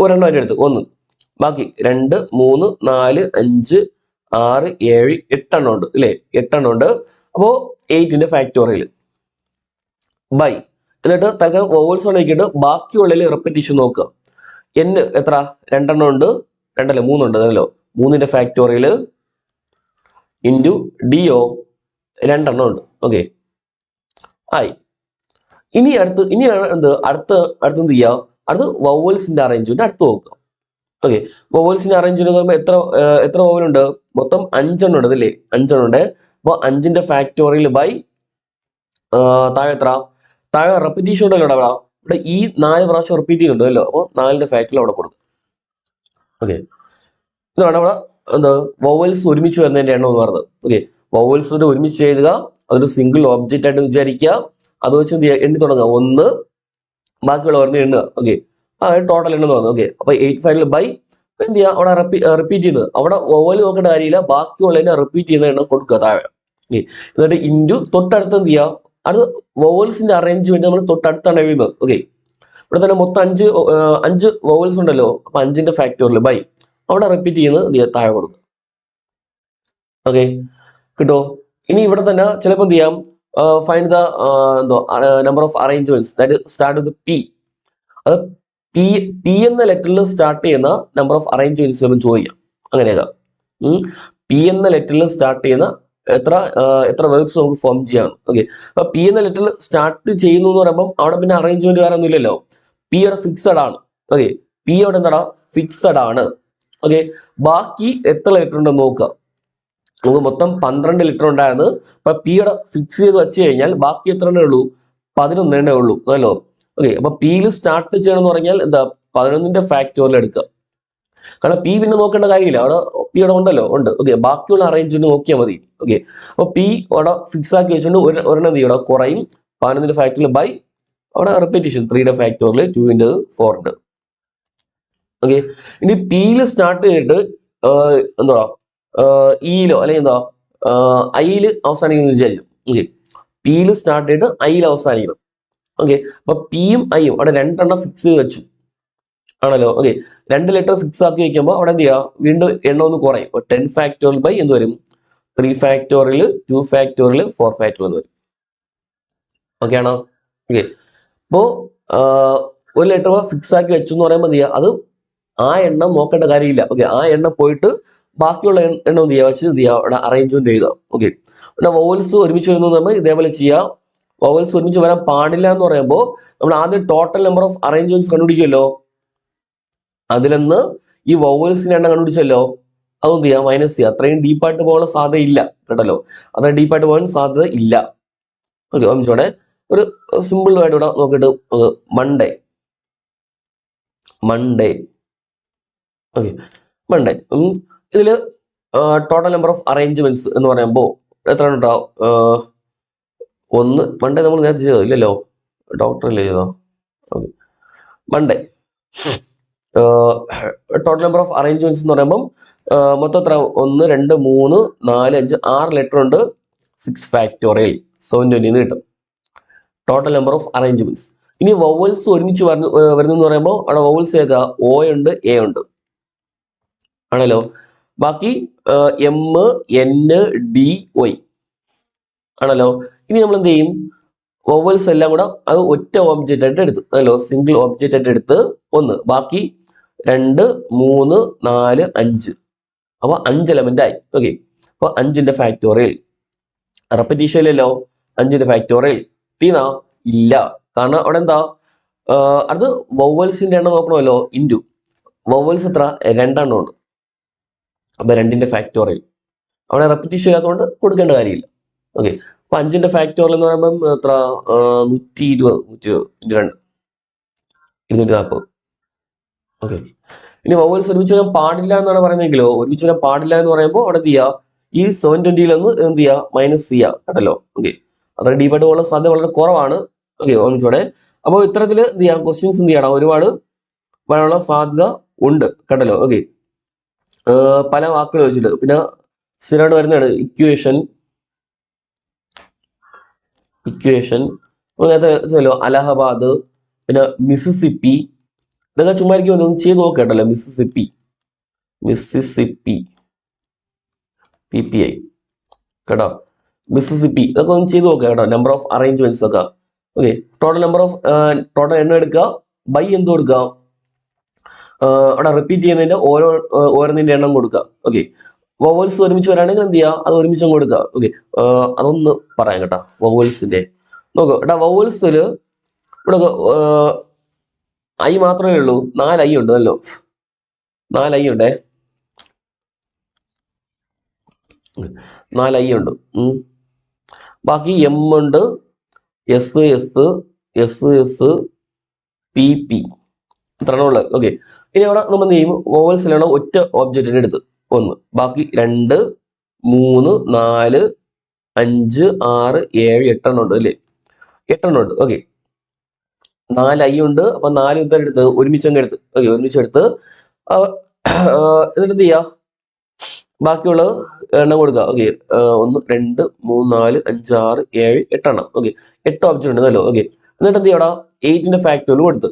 ഒരെണ്ണം ആയിട്ട് എടുത്ത് 1, ബാക്കി 2 3 4 5 6 7 8 ഉണ്ട് അല്ലേ? 8 ഉണ്ട്. അപ്പോ 8ന്റെ ഫാക്ടോറിയൽ ബൈ, എന്നിട്ട് തൽക്കാലം വോവൽസ് നോക്കിയിട്ട് ബാക്കിയുള്ളതിൽ റെപ്പിറ്റീഷൻ നോക്കുക. എൻ എത്ര? 2 ഉണ്ട്, 2 അല്ലേ 3 ഉണ്ട് അതല്ലോ. 3ന്റെ ഫാക്ടോറിയൽ ഇൻറ്റു ഡിയോ 2 ഉണ്ട്. ഓക്കെ, ആയി. ഇനിയാണ് അടുത്ത് എന്ത് ചെയ്യുക? അടുത്ത് വോവൽസിന്റെ അറേഞ്ച്മെന്റ് അടുത്ത് നോക്കുക. ഓക്കെ, വോവൽസിന്റെ അറേഞ്ച്മെന്റ് പറയുമ്പോൾ എത്ര വോവൽ ഉണ്ട്? മൊത്തം 5 ഉണ്ട് അല്ലേ? 5 ഉണ്ട്. അപ്പൊ 5ന്റെ ഫാക്ടോറിയൽ ബൈ താഴെ എത്ര? താഴെ റെപ്പിറ്റീഷൻ ഉണ്ടല്ലോ ഇവിടെ ഈ 4 പ്രാവശ്യം റിപ്പീറ്റ് ചെയ്യുന്നുണ്ടല്ലോ. അപ്പോൾ 4ന്റെ ഫാക്ടറിൽ അവിടെ കൊടുക്കും. ഓക്കെ, ഇതാണ് അവിടെ വോവൽസ് ഒരുമിച്ച് വരുന്നതിന്റെ എണ്ണം എന്ന് പറയുന്നത്. ഓക്കെ, വോവൽസ് ഒരുമിച്ച് എഴുതുക, അതൊരു സിംഗിൾ ഒബ്ജക്റ്റ് ആയിട്ട് വിചാരിക്കുക. അത് വെച്ച് എണ്ണി തുടങ്ങുക. 1 ബാക്കിയുള്ള ഓർമ്മ എണ്ണുക. ഓക്കെ, ടോട്ടൽ എണ്ണം പറഞ്ഞു. ഓക്കെ, അപ്പൊ 8 ഫാക്ടറിയൽ ബൈ എന്ത് ചെയ്യുക? അവിടെ റിപ്പീറ്റ് ചെയ്യുന്നത്, അവിടെ വോവൽ നോക്കേണ്ട കാര്യമില്ല, ബാക്കിയുള്ളതിനെ റിപ്പീറ്റ് ചെയ്യുന്ന എണ്ണം കൊടുക്കുക താഴെ. ഓക്കെ, എന്നിട്ട് ഇൻറ്റു തൊട്ടടുത്ത് എന്ത് ചെയ്യുക? അത് വോവൽസിന്റെ അറേഞ്ച്മെന്റ് നമ്മൾ തൊട്ടടുത്താണ് എഴുതുന്നത്. ഓക്കെ, ഇവിടെ തന്നെ മൊത്തം 5 വോവൽസ് ഉണ്ടല്ലോ. അപ്പൊ 5ന്റെ ഫാക്ടോറിയൽ ബൈ അവിടെ റിപ്പീറ്റ് ചെയ്യുന്നത് താഴെ കൊടുക്കുക. ഓക്കെ, കിട്ടോ? ഇനി ഇവിടെ തന്നെ ചിലപ്പോൾ എന്ത് ചെയ്യാം? Find the number of arrangements that start with P. അത് പി എന്ന ലെറ്ററിൽ സ്റ്റാർട്ട് ചെയ്യുന്ന നമ്പർ ഓഫ് അറേഞ്ച്മെന്റ്സ് ചോദിക്കാം. അങ്ങനെയൊക്കെ പി എന്ന ലെറ്ററിൽ സ്റ്റാർട്ട് ചെയ്യുന്ന എത്ര വേർബ്സ് നമുക്ക് ഫോം ചെയ്യാം. ഓക്കെ, അപ്പൊ പി എന്ന ലെറ്ററിൽ സ്റ്റാർട്ട് ചെയ്യുന്നു എന്ന് പറയുമ്പോൾ അവിടെ പിന്നെ അറേഞ്ച്മെന്റ് വേറെ ഒന്നും ഇല്ലല്ലോ. പി അവിടെ ഫിക്സഡ് ആണ്. ഓക്കെ, പി അവിടെ എന്താ? ഫിക്സഡ് ആണ്. ഓക്കെ, ബാക്കി എത്ര ലെറ്റർ ഉണ്ടെന്ന് നോക്കുക. നമുക്ക് മൊത്തം 12 ലിറ്റർ ഉണ്ടായിരുന്നു. അപ്പൊ പിയുടെ ഫിക്സ് ചെയ്ത് വെച്ച് കഴിഞ്ഞാൽ ബാക്കി എത്ര എണ്ണേ ഉള്ളൂ? 11 എണ്ണേ ഉള്ളൂ അതല്ലോ. ഓക്കെ, അപ്പൊ പിയിൽ സ്റ്റാർട്ട് ചെയ്യണം എന്ന് പറഞ്ഞാൽ എന്താ? 11ന്റെ ഫാക്ടോറിയൽ എടുക്കുക. കാരണം പി പിന്നെ നോക്കേണ്ട കാര്യമില്ല, അവിടെ പി അവിടെ ഉണ്ടല്ലോ, ഉണ്ട്. ഓക്കെ, ബാക്കിയുള്ള അറേഞ്ച്മെന്റ് നോക്കിയാൽ മതി. ഓക്കെ, അപ്പൊ പി അവിടെ ഫിക്സ് ആക്കി വെച്ചുകൊണ്ട് ഒരെണ്ണം എന്ത് ചെയ്യണം? കുറയും. 11ന്റെ ഫാക്ടോറിയൽ ബൈ അവിടെ റിപ്പീറ്റേഷൻ 3യുടെ ഫാക്ടോറിയൽ 2 4 ഉണ്ട്. ഓക്കെ, ഇനി പിയിൽ സ്റ്റാർട്ട് ചെയ്തിട്ട് എന്താ ഇയിലോ അല്ലെങ്കിൽ എന്താ ഐയില് അവസാനിക്കുന്നു വിചാരിക്കും. ഓക്കെ, പിയിൽ സ്റ്റാർട്ട് ചെയ്തിട്ട് ഐയിൽ അവസാനിക്കണം. ഓക്കെ, അപ്പൊ പിയും ഐയും അവിടെ 2 എണ്ണം ഫിക്സ് ചെയ്ത് വെച്ചു ആണല്ലോ. ഓക്കെ, 2 ലെറ്റർ ഫിക്സ് ആക്കി വെക്കുമ്പോൾ അവിടെ എന്ത് ചെയ്യുക? വീണ്ടും എണ്ണം ഒന്ന് കുറയും. 10 ഫാക്ടോറിയൽ ബൈ എന്ത് വരും? 3 ഫാക്ടോറിയൽ 2 ഫാക്ടോറിയൽ 4 ഫാക്ടോറിയൽ വരും. ഓക്കെ ആണോ? ഓക്കെ, അപ്പോ ഒരു ലെറ്റർ ഫിക്സ് ആക്കി വെച്ചു എന്ന് പറയുമ്പോൾ എന്ത് ചെയ്യുക? അത് ആ എണ്ണം നോക്കേണ്ട കാര്യമില്ല. ഓക്കെ, ആ എണ്ണം പോയിട്ട് ബാക്കിയുള്ള എണ്ണം എന്ത് ചെയ്യുക? വെച്ച് എന്ത് ചെയ്യുക? അവിടെ അറേഞ്ച്മെന്റ് ചെയ്യുക. ഓക്കെ, പിന്നെ വോവൽസ് ഒരുമിച്ച് വരുന്നത് നമ്മൾ ഇതേപോലെ ചെയ്യുക. വോവൽസ് ഒരുമിച്ച് വരാൻ പാടില്ല എന്ന് പറയുമ്പോൾ നമ്മൾ ആദ്യം ടോട്ടൽ നമ്പർ ഓഫ് അറേഞ്ച്മെന്റ്സ് കണ്ടുപിടിക്കുമല്ലോ. അതിലൊന്ന് ഈ വോവൽസിന്റെ എണ്ണം കണ്ടുപിടിച്ചല്ലോ, അതൊന്നും ചെയ്യാം മൈനസ് ചെയ്യുക. അത്രയും ഡീപ്പായിട്ട് പോകാനുള്ള സാധ്യത ഇല്ല കേട്ടല്ലോ. അത്രയും ഡീപ്പായിട്ട് പോകാൻ സാധ്യത ഇല്ല. ഓക്കെ, ഒന്നിച്ചോടെ ഒരു സിമ്പിൾ ആയിട്ട് ഇവിടെ നോക്കിയിട്ട് മൺഡേ. ഓക്കെ, മൺഡേ ഇതില് ടോട്ടൽ നമ്പർ ഓഫ് അറേഞ്ച്മെന്റ്സ് എന്ന് പറയുമ്പോൾ എത്ര ഉണ്ടാവും? 1 മൺഡേ നമ്മൾ നേരത്തെ ചെയ്തോ? ഇല്ലല്ലോ. ഡോക്ടർ അല്ലേ ചെയ്തോ? Okay. Monday. Total number of arrangements എന്ന് പറയുമ്പോൾ മൊത്തം എത്ര? 1 2 3 4 5 6 ലെറ്റർ ഉണ്ട്. 6 ഫാക്ടോറിയൽ 720 കിട്ടും ടോട്ടൽ നമ്പർ ഓഫ് അറേഞ്ച്മെന്റ്സ്. ഇനി വവൽസ് ഒരുമിച്ച് വരുന്നെന്ന് പറയുമ്പോൾ അവിടെ വവൽസ് ഏതാ? O ഉണ്ട്, A ഉണ്ട് ആണല്ലോ. ബാക്കി M N D Y ആണല്ലോ. ഇനി നമ്മൾ എന്ത് ചെയ്യും? വവൽസ് എല്ലാം കൂടെ അത് ഒറ്റ ഓബ്ജക്റ്റ് ആയിട്ട് എടുത്ത് അല്ലോ, സിംഗിൾ ഓബ്ജക്റ്റ് ആയിട്ട് എടുത്ത് 1 ബാക്കി 2 3 4 5 അപ്പൊ 5 എലമെന്റ് ആയി. ഓക്കെ. അപ്പൊ 5ന്റെ ഫാക്ടോറിയൽ റെപ്പറ്റീഷൻ ഇല്ലല്ലോ. 5ന്റെ ഫാക്ടോറിയൽ തീർന്നാ? ഇല്ല. കാരണം അവിടെ എന്താ? അത് വവൽസിന്റെ എണ്ണം നോക്കണമല്ലോ. ഇൻറ്റു വവൽസ് എത്ര? 2 എണ്ണം ഉണ്ട്. അപ്പൊ 2ന്റെ ഫാക്ടോറിയൽ അവിടെ റെപ്പറ്റീഷൻ ഇല്ലാത്തതുകൊണ്ട് കൊടുക്കേണ്ട കാര്യമില്ല. ഓക്കെ. അപ്പൊ 5ന്റെ ഫാക്ടോറിയൽ എന്ന് പറയുമ്പോൾ എത്ര? 120 2 240. ഓക്കെ. ഇനി വവൽസ് ഒരുമിച്ച് വരാൻ പാടില്ല എന്നാണ് പറയുന്നതെങ്കിലോ, ഒരുമിച്ച് വരാൻ പാടില്ല എന്ന് പറയുമ്പോൾ അവിടെ എന്ത് ചെയ്യുക? ഈ 720 എന്ത് ചെയ്യുക? മൈനസ് ചെയ്യുക കേട്ടല്ലോ. ഓക്കെ. അത്ര ഡീപ്പായിട്ട് പോകാനുള്ള സാധ്യത വളരെ കുറവാണ്. ഓക്കെ. ഒന്നിച്ചോടെ. അപ്പോൾ ഇത്തരത്തിൽ എന്ത് ചെയ്യാം? ക്വസ്റ്റ്യൻസ് എന്ത് ചെയ്യണം? ഒരുപാട് വരാനുള്ള സാധ്യത ഉണ്ട് കേട്ടല്ലോ. ഓക്കെ. പല വാക്കുകൾ വെച്ചിട്ട് പിന്നെ സ്ഥിരമായിട്ട് വരുന്നതാണ് ഇക്വേഷൻ അങ്ങനത്തെ അലഹബാദ്, പിന്നെ മിസിസിപ്പി. ഇതൊക്കെ ചുമ്മാ ഒന്ന് ചെയ്ത് നോക്കട്ടല്ലോ. മിസിസിപ്പി PPI കേട്ടോ. മിസിസിപ്പി ഇതൊക്കെ ഒന്ന് ചെയ്ത് നോക്കുക കേട്ടോ. നമ്പർ ഓഫ് അറേഞ്ച്മെന്റ്സ് ഒക്കെ. Okay. Total number of total എണ്ണം എടുക്കുക. ബൈ എന്ത് കൊടുക്കുക? അവിടെ റിപ്പീറ്റ് ചെയ്യുന്നതിന്റെ ഓരോന്നിന്റെ എണ്ണം കൊടുക്കുക. ഓക്കെ. വവൽസ് ഒരുമിച്ച് വരാണെങ്കിൽ എന്ത് ചെയ്യുക? അത് ഒരുമിച്ച് കൊടുക്കുക. ഓക്കെ. അതൊന്ന് പറയാം കേട്ടോ. വവൽസിന്റെ നോക്കുക കേട്ടോ. വവൽസിൽ ഇവിടെ ഐ മാത്രമേ ഉള്ളൂ. 4 ഐ ഉണ്ട് അല്ലോ. 4 ഐ ഉണ്ടേ. 4 ഐ ഉണ്ട്. ബാക്കി M ഉണ്ട്, S PP ഇത്രയാണ് ഉള്ളത്. ഓക്കെ. ഇനി അവിടെ നമ്മൾ എന്ത് ചെയ്യും? വോവൽസിലാണ് ഒറ്റ ഒബ്ജക്റ്റിന്റെ എടുത്ത് 1 ബാക്കി 2 3 4 5 6 7 8 എണ്ണം ഉണ്ട് അല്ലേ? 8 എണ്ണം ഉണ്ട്. ഓക്കെ. 4 ഐ ഉണ്ട്. അപ്പൊ 4 ഉത്തരം എടുത്ത് ഒരുമിച്ച് അങ്ങ് എടുത്ത്. ഓക്കെ. ഒരുമിച്ചെടുത്ത് എന്നിട്ട് എന്ത് ചെയ്യാ? ബാക്കിയുള്ളത് എണ്ണം കൊടുക്കുക. ഓക്കെ. 1 2 3 4 5 6 7 8 എണ്ണം. ഓക്കെ. 8 ഓബ്ജക്റ്റ് ഉണ്ടല്ലോ. ഓക്കെ. എന്നിട്ട് എന്ത് ചെയ്യടാ? 8ന്റെ ഫാക്ടോറിയൽ കൊടുത്ത്.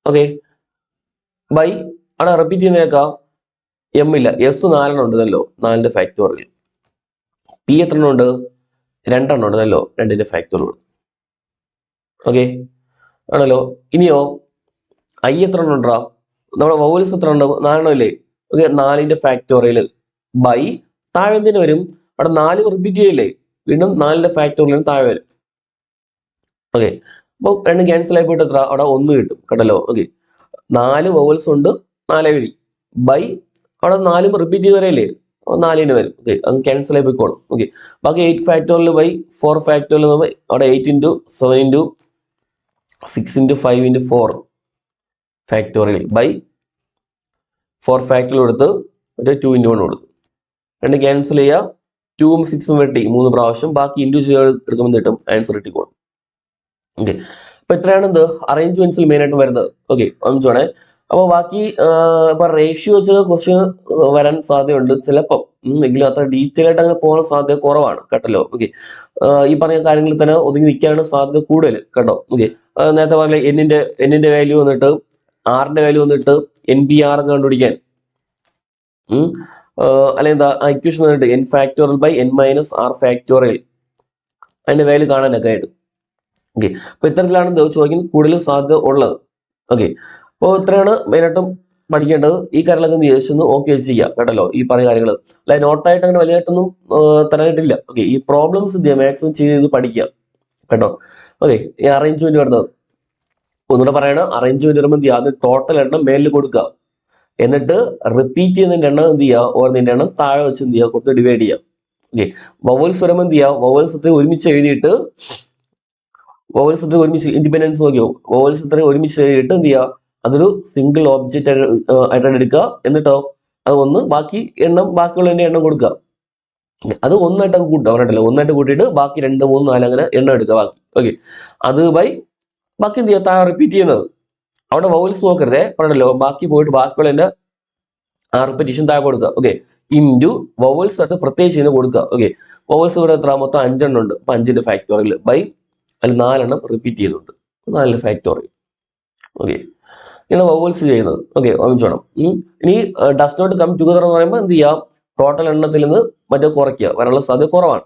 ഓക്കെ. ബൈ അവിടെ റിപ്പീറ്റ് ചെയ്യുന്നേക്കാം. M ഇല്ല. S 4 എണ്ണം ഉണ്ടല്ലോ. 4ന്റെ ഫാക്ടോറിയൽ. P എത്ര എണ്ണം ഉണ്ട്? 2 എണ്ണം ഉണ്ടല്ലോ. 2ന്റെ ഫാക്ടോറിയൽ. ഓക്കെ ആണല്ലോ. ഇനിയോ ഐ എത്ര എണ്ണം ഉണ്ടാ? നമ്മുടെ വവൽസ് എത്ര ഉണ്ട്? 4 എണ്ണം ഇല്ലേ? ഓക്കെ. 4ന്റെ ഫാക്ടോറിയൽ ബൈ താഴെ എന്തിനു വരും? അവിടെ 4 റിപ്പീറ്റ് ചെയ്യില്ലേ? വീണ്ടും 4ന്റെ ഫാക്ടോറിയൽ താഴെ വരും. ഓക്കെ. അപ്പൊ 2 ക്യാൻസൽ ആയി പോയിട്ട് എത്ര? അവിടെ 1 കിട്ടും കേട്ടല്ലോ. ഓക്കെ. 4 വവൽസ് ഉണ്ട്. 4 എഴുതി ബൈ അവിടെ 4 റിപ്പീറ്റ് ചെയ്ത് വരല്ലേ? 4ന് വരും. ഓക്കെ. അത് ക്യാൻസൽ ആയി പോയിക്കോളും. ഓക്കെ. ബാക്കി 8 ഫാക്ടോറിയൽ ബൈ 4 ഫാക്ടോറിയൽ അവിടെ 8 into 7 into 6 into 5 into 4 factorial by 4 factorial കൊടുത്ത് മറ്റേ 2 into 1 കൊടുത്തു. 2 ക്യാൻസൽ ചെയ്യുക. 2ഉം 6ഉം വെട്ടി 3 പ്രാവശ്യം. ബാക്കി ഇൻറ്റു എടുക്കുമ്പോൾ കിട്ടും. ആൻസർ കിട്ടിക്കോളും. ഓക്കെ. അപ്പൊ ഇത്രയാണ് എന്ത് അറേഞ്ച്മെന്റ്സിൽ മെയിൻ ആയിട്ട് വരുന്നത്. ഓക്കെ. ഒന്നിച്ചോണേ. അപ്പൊ ബാക്കി ഇപ്പൊ റേഷ്യോ വെച്ച് ക്വസ്റ്റ്യൻ വരാൻ സാധ്യതയുണ്ട് ചിലപ്പം. എങ്കിലും അത്ര ഡീറ്റെയിൽ ആയിട്ട് അങ്ങനെ പോകാൻ സാധ്യത കുറവാണ് കേട്ടല്ലോ. ഓക്കെ. ഈ പറഞ്ഞ കാര്യങ്ങളിൽ തന്നെ ഒതുങ്ങി നിൽക്കാനാണ് സാധ്യത കൂടുതൽ കേട്ടോ. ഓക്കെ. നേരത്തെ പറഞ്ഞ എന്നിന്റെ വാല്യൂ വന്നിട്ട് ആറിന്റെ വാല്യൂ വന്നിട്ട് NBR എന്ന് കണ്ടുപിടിക്കാൻ അല്ലെങ്കിൽ എന്താ ഇക്വേഷൻ വന്നിട്ട് N factorial by N minus R factorial അതിന്റെ വാല്യൂ കാണാനൊക്കെ ആയിട്ട്. ഓക്കെ. അപ്പൊ ഇത്തരത്തിലാണ് ചോദിക്കുന്നത് കൂടുതൽ സാധ്യത ഉള്ളത്. ഓക്കെ. അപ്പോൾ ഇത്രയാണ് മെയിനായിട്ടും പഠിക്കേണ്ടത്. ഈ കാര്യങ്ങളൊക്കെ ഒന്ന് ഓക്കെ ചെയ്യാം കേട്ടല്ലോ. ഈ പറഞ്ഞ കാര്യങ്ങൾ അല്ലെ നോട്ടായിട്ട് അങ്ങനെ വലിയായിട്ടൊന്നും തരാനായിട്ടില്ല. ഓക്കെ. ഈ പ്രോബ്ലംസ് മാക്സിമം ചെയ്ത് പഠിക്കുക കേട്ടോ. ഓക്കെ. ഈ അറേഞ്ച്മെന്റ് വരുന്നത് ഒന്നുകൂടെ പറയണം. അറേഞ്ച്മെന്റ് വരുമ്പോൾ ആദ്യം ടോട്ടൽ എണ്ണം മേലിൽ കൊടുക്കുക. എന്നിട്ട് റിപ്പീറ്റ് ചെയ്യുന്നതിന്റെ എണ്ണം എന്ത് ചെയ്യുക? ഓരോന്നിന്റെ എണ്ണം താഴെ വെച്ച് എന്ത് ചെയ്യുക? കൊടുത്ത് ഡിവൈഡ് ചെയ്യുക. ഓക്കെ. വവൽസ് വരുമ്പോൾ എന്ത് ചെയ്യുക? വവൽസ് ഒരുമിച്ച് എഴുതിയിട്ട് വവൽസ് ഒരുമിച്ച് ഇൻഡിപെൻഡൻസ് നോക്കിയോ? വവൽസ് ഒരുമിച്ച് എഴുതിയിട്ട് എന്ത് ചെയ്യുക? അതൊരു സിംഗിൾ ഓബ്ജക്റ്റ് ആയിട്ടാണ് എടുക്കുക. എന്നിട്ടോ അത് ഒന്ന് ബാക്കിയുള്ളതിന്റെ എണ്ണം കൊടുക്കുക. അത് ഒന്നായിട്ടൊക്കെ കൂട്ടുക. പറഞ്ഞിട്ടല്ലോ. ഒന്നായിട്ട് കൂട്ടിയിട്ട് ബാക്കി 2 3 4 അങ്ങനെ എണ്ണം എടുക്കുക ബാക്കി. ഓക്കെ. അത് ബൈ ബാക്കി എന്ത് ചെയ്യുക, താഴെ റിപ്പീറ്റ് ചെയ്യുന്നത്. അവിടെ വൗൽസ് നോക്കരുതേ, പറഞ്ഞല്ലോ ബാക്കി പോയിട്ട് ബാക്കിയുള്ള ആ റിപ്പറ്റീഷൻ താഴെ കൊടുക്കുക. ഓക്കെ, ഇൻറ്റു വൗൽസ് ആയിട്ട് പ്രത്യേകിച്ച് ഇതിന് കൊടുക്കുക. ഓക്കെ, വൗൽസ് ഇവിടെ എത്ര മൊത്തം 5 എണ്ണം ഉണ്ട്. അപ്പൊ 5ന്റെ ഫാക്ടോറിയൽ ബൈ അതിൽ 4 റിപ്പീറ്റ് ചെയ്യുന്നുണ്ട്, 4 ഫാക്ടോറിയൽ. ഓക്കെ, ഇങ്ങനെ വൗൽസ് ചെയ്യുന്നത്. ഓക്കെ, ഓർമ്മിച്ചോണം. ഇനി ഡസ് നോട്ട് കം ടുഗദർ എന്ന് പറയുമ്പോൾ എന്ത് ചെയ്യാം, ടോട്ടൽ എണ്ണത്തിൽ നിന്ന് മറ്റേ കുറയ്ക്കുക, വരാനുള്ള സാധ്യത കുറവാണ്.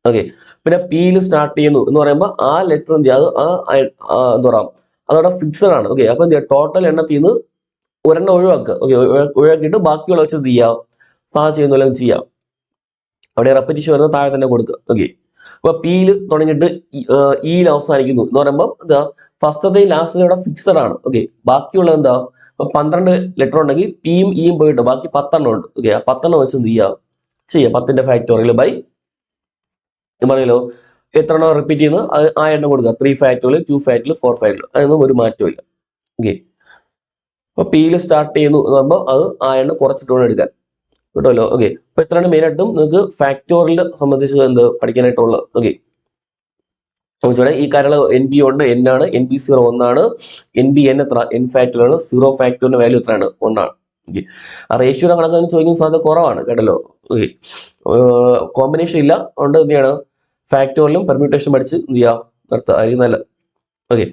ഓക്കെ, പിന്നെ പിയിൽ സ്റ്റാർട്ട് ചെയ്യുന്നു എന്ന് പറയുമ്പോൾ ആ ലെറ്റർ എന്ത് ചെയ്യുക, അത് എന്താ പറയാ, അതവിടെ ഫിക്സഡ് ആണ്. ഓക്കെ, അപ്പൊ എന്ത് ചെയ്യുക, ടോട്ടൽ എണ്ണത്തിൽ നിന്ന് ഒരെണ്ണം ഒഴിവാക്കുക. ഓക്കെ, ഒഴിവാക്കിയിട്ട് ബാക്കിയുള്ള വെച്ച് എന്ത് ചെയ്യാം, താഴെ ചെയ്യുന്ന ചെയ്യാം. അവിടെ റെപ്പറ്റീഷൻ വരുന്നത് താഴെ തന്നെ കൊടുക്കുക. ഓക്കെ, അപ്പൊ പിയിൽ തുടങ്ങിയിട്ട് ഇയിൽ അവസാനിക്കുന്നു എന്ന് പറയുമ്പോൾ എന്താ, ഫസ്റ്റത്തെ ലാസ്റ്റ് ഇവിടെ ഫിക്സഡ് ആണ്. ഓക്കെ, ബാക്കിയുള്ള എന്താ, 12 ലെറ്റർ ഉണ്ടെങ്കിൽ പിയും ഇയും പോയിട്ട് ബാക്കി 10 ഉണ്ട്. ഓക്കെ, ആ 10 വെച്ച് എന്ത് ചെയ്യാം, 10ന്റെ ഫാക്ടോറിയൽ ബൈ പറഞ്ഞല്ലോ എത്ര എണ്ണം റിപ്പീറ്റ് ചെയ്യുന്നത് അത് ആ എണ്ണം കൊടുക്കുക. 3 ഫാക്ടോറിയൽ, 2 ഫാക്ടോറിയൽ, 4 ഫാക്ടോറിയൽ, അതൊന്നും ഒരു മാറ്റവും ഇല്ല. ഓക്കെ, അപ്പൊ പിയിൽ സ്റ്റാർട്ട് ചെയ്യുന്നു എന്ന് പറയുമ്പോൾ അത് ആ എണ്ണം കുറച്ചിട്ട് വേണം എടുക്കാൻ, കേട്ടല്ലോ. ഓക്കെ, അപ്പൊ ഇത്രയാണ് മെയിൻ ആയിട്ടും നിങ്ങൾക്ക് ഫാക്ടോറിയൽ സംബന്ധിച്ച് എന്ത് പഠിക്കാനായിട്ടുള്ളത്. ഓക്കെ, ഈ കാര്യങ്ങൾ NB ഉണ്ട്, N ആണ്, NB0 1 NBN എത്ര, N ഫാക്ടോറിയൽ ആണ്, 0 ഫാക്ടോറിയൽ വാല്യൂ എത്രയാണ്, 1 ആണ്. ഓക്കെ, ആ റേഷ്യോയുടെ കണക്കാണ് ചോദിക്കുന്ന സാധ്യത കുറവാണ്, കേട്ടല്ലോ. ഓക്കെ, കോമ്പിനേഷൻ ഇല്ല, അതുകൊണ്ട് എന്ത് ചെയ്യണം, ഫാക്ടോറിയലും പെർമ്യൂട്ടേഷൻ പഠിച്ച് എന്ത് ചെയ്യുക, നിർത്തുക, ആയിരിക്കും നല്ലത്. ഓക്കെ.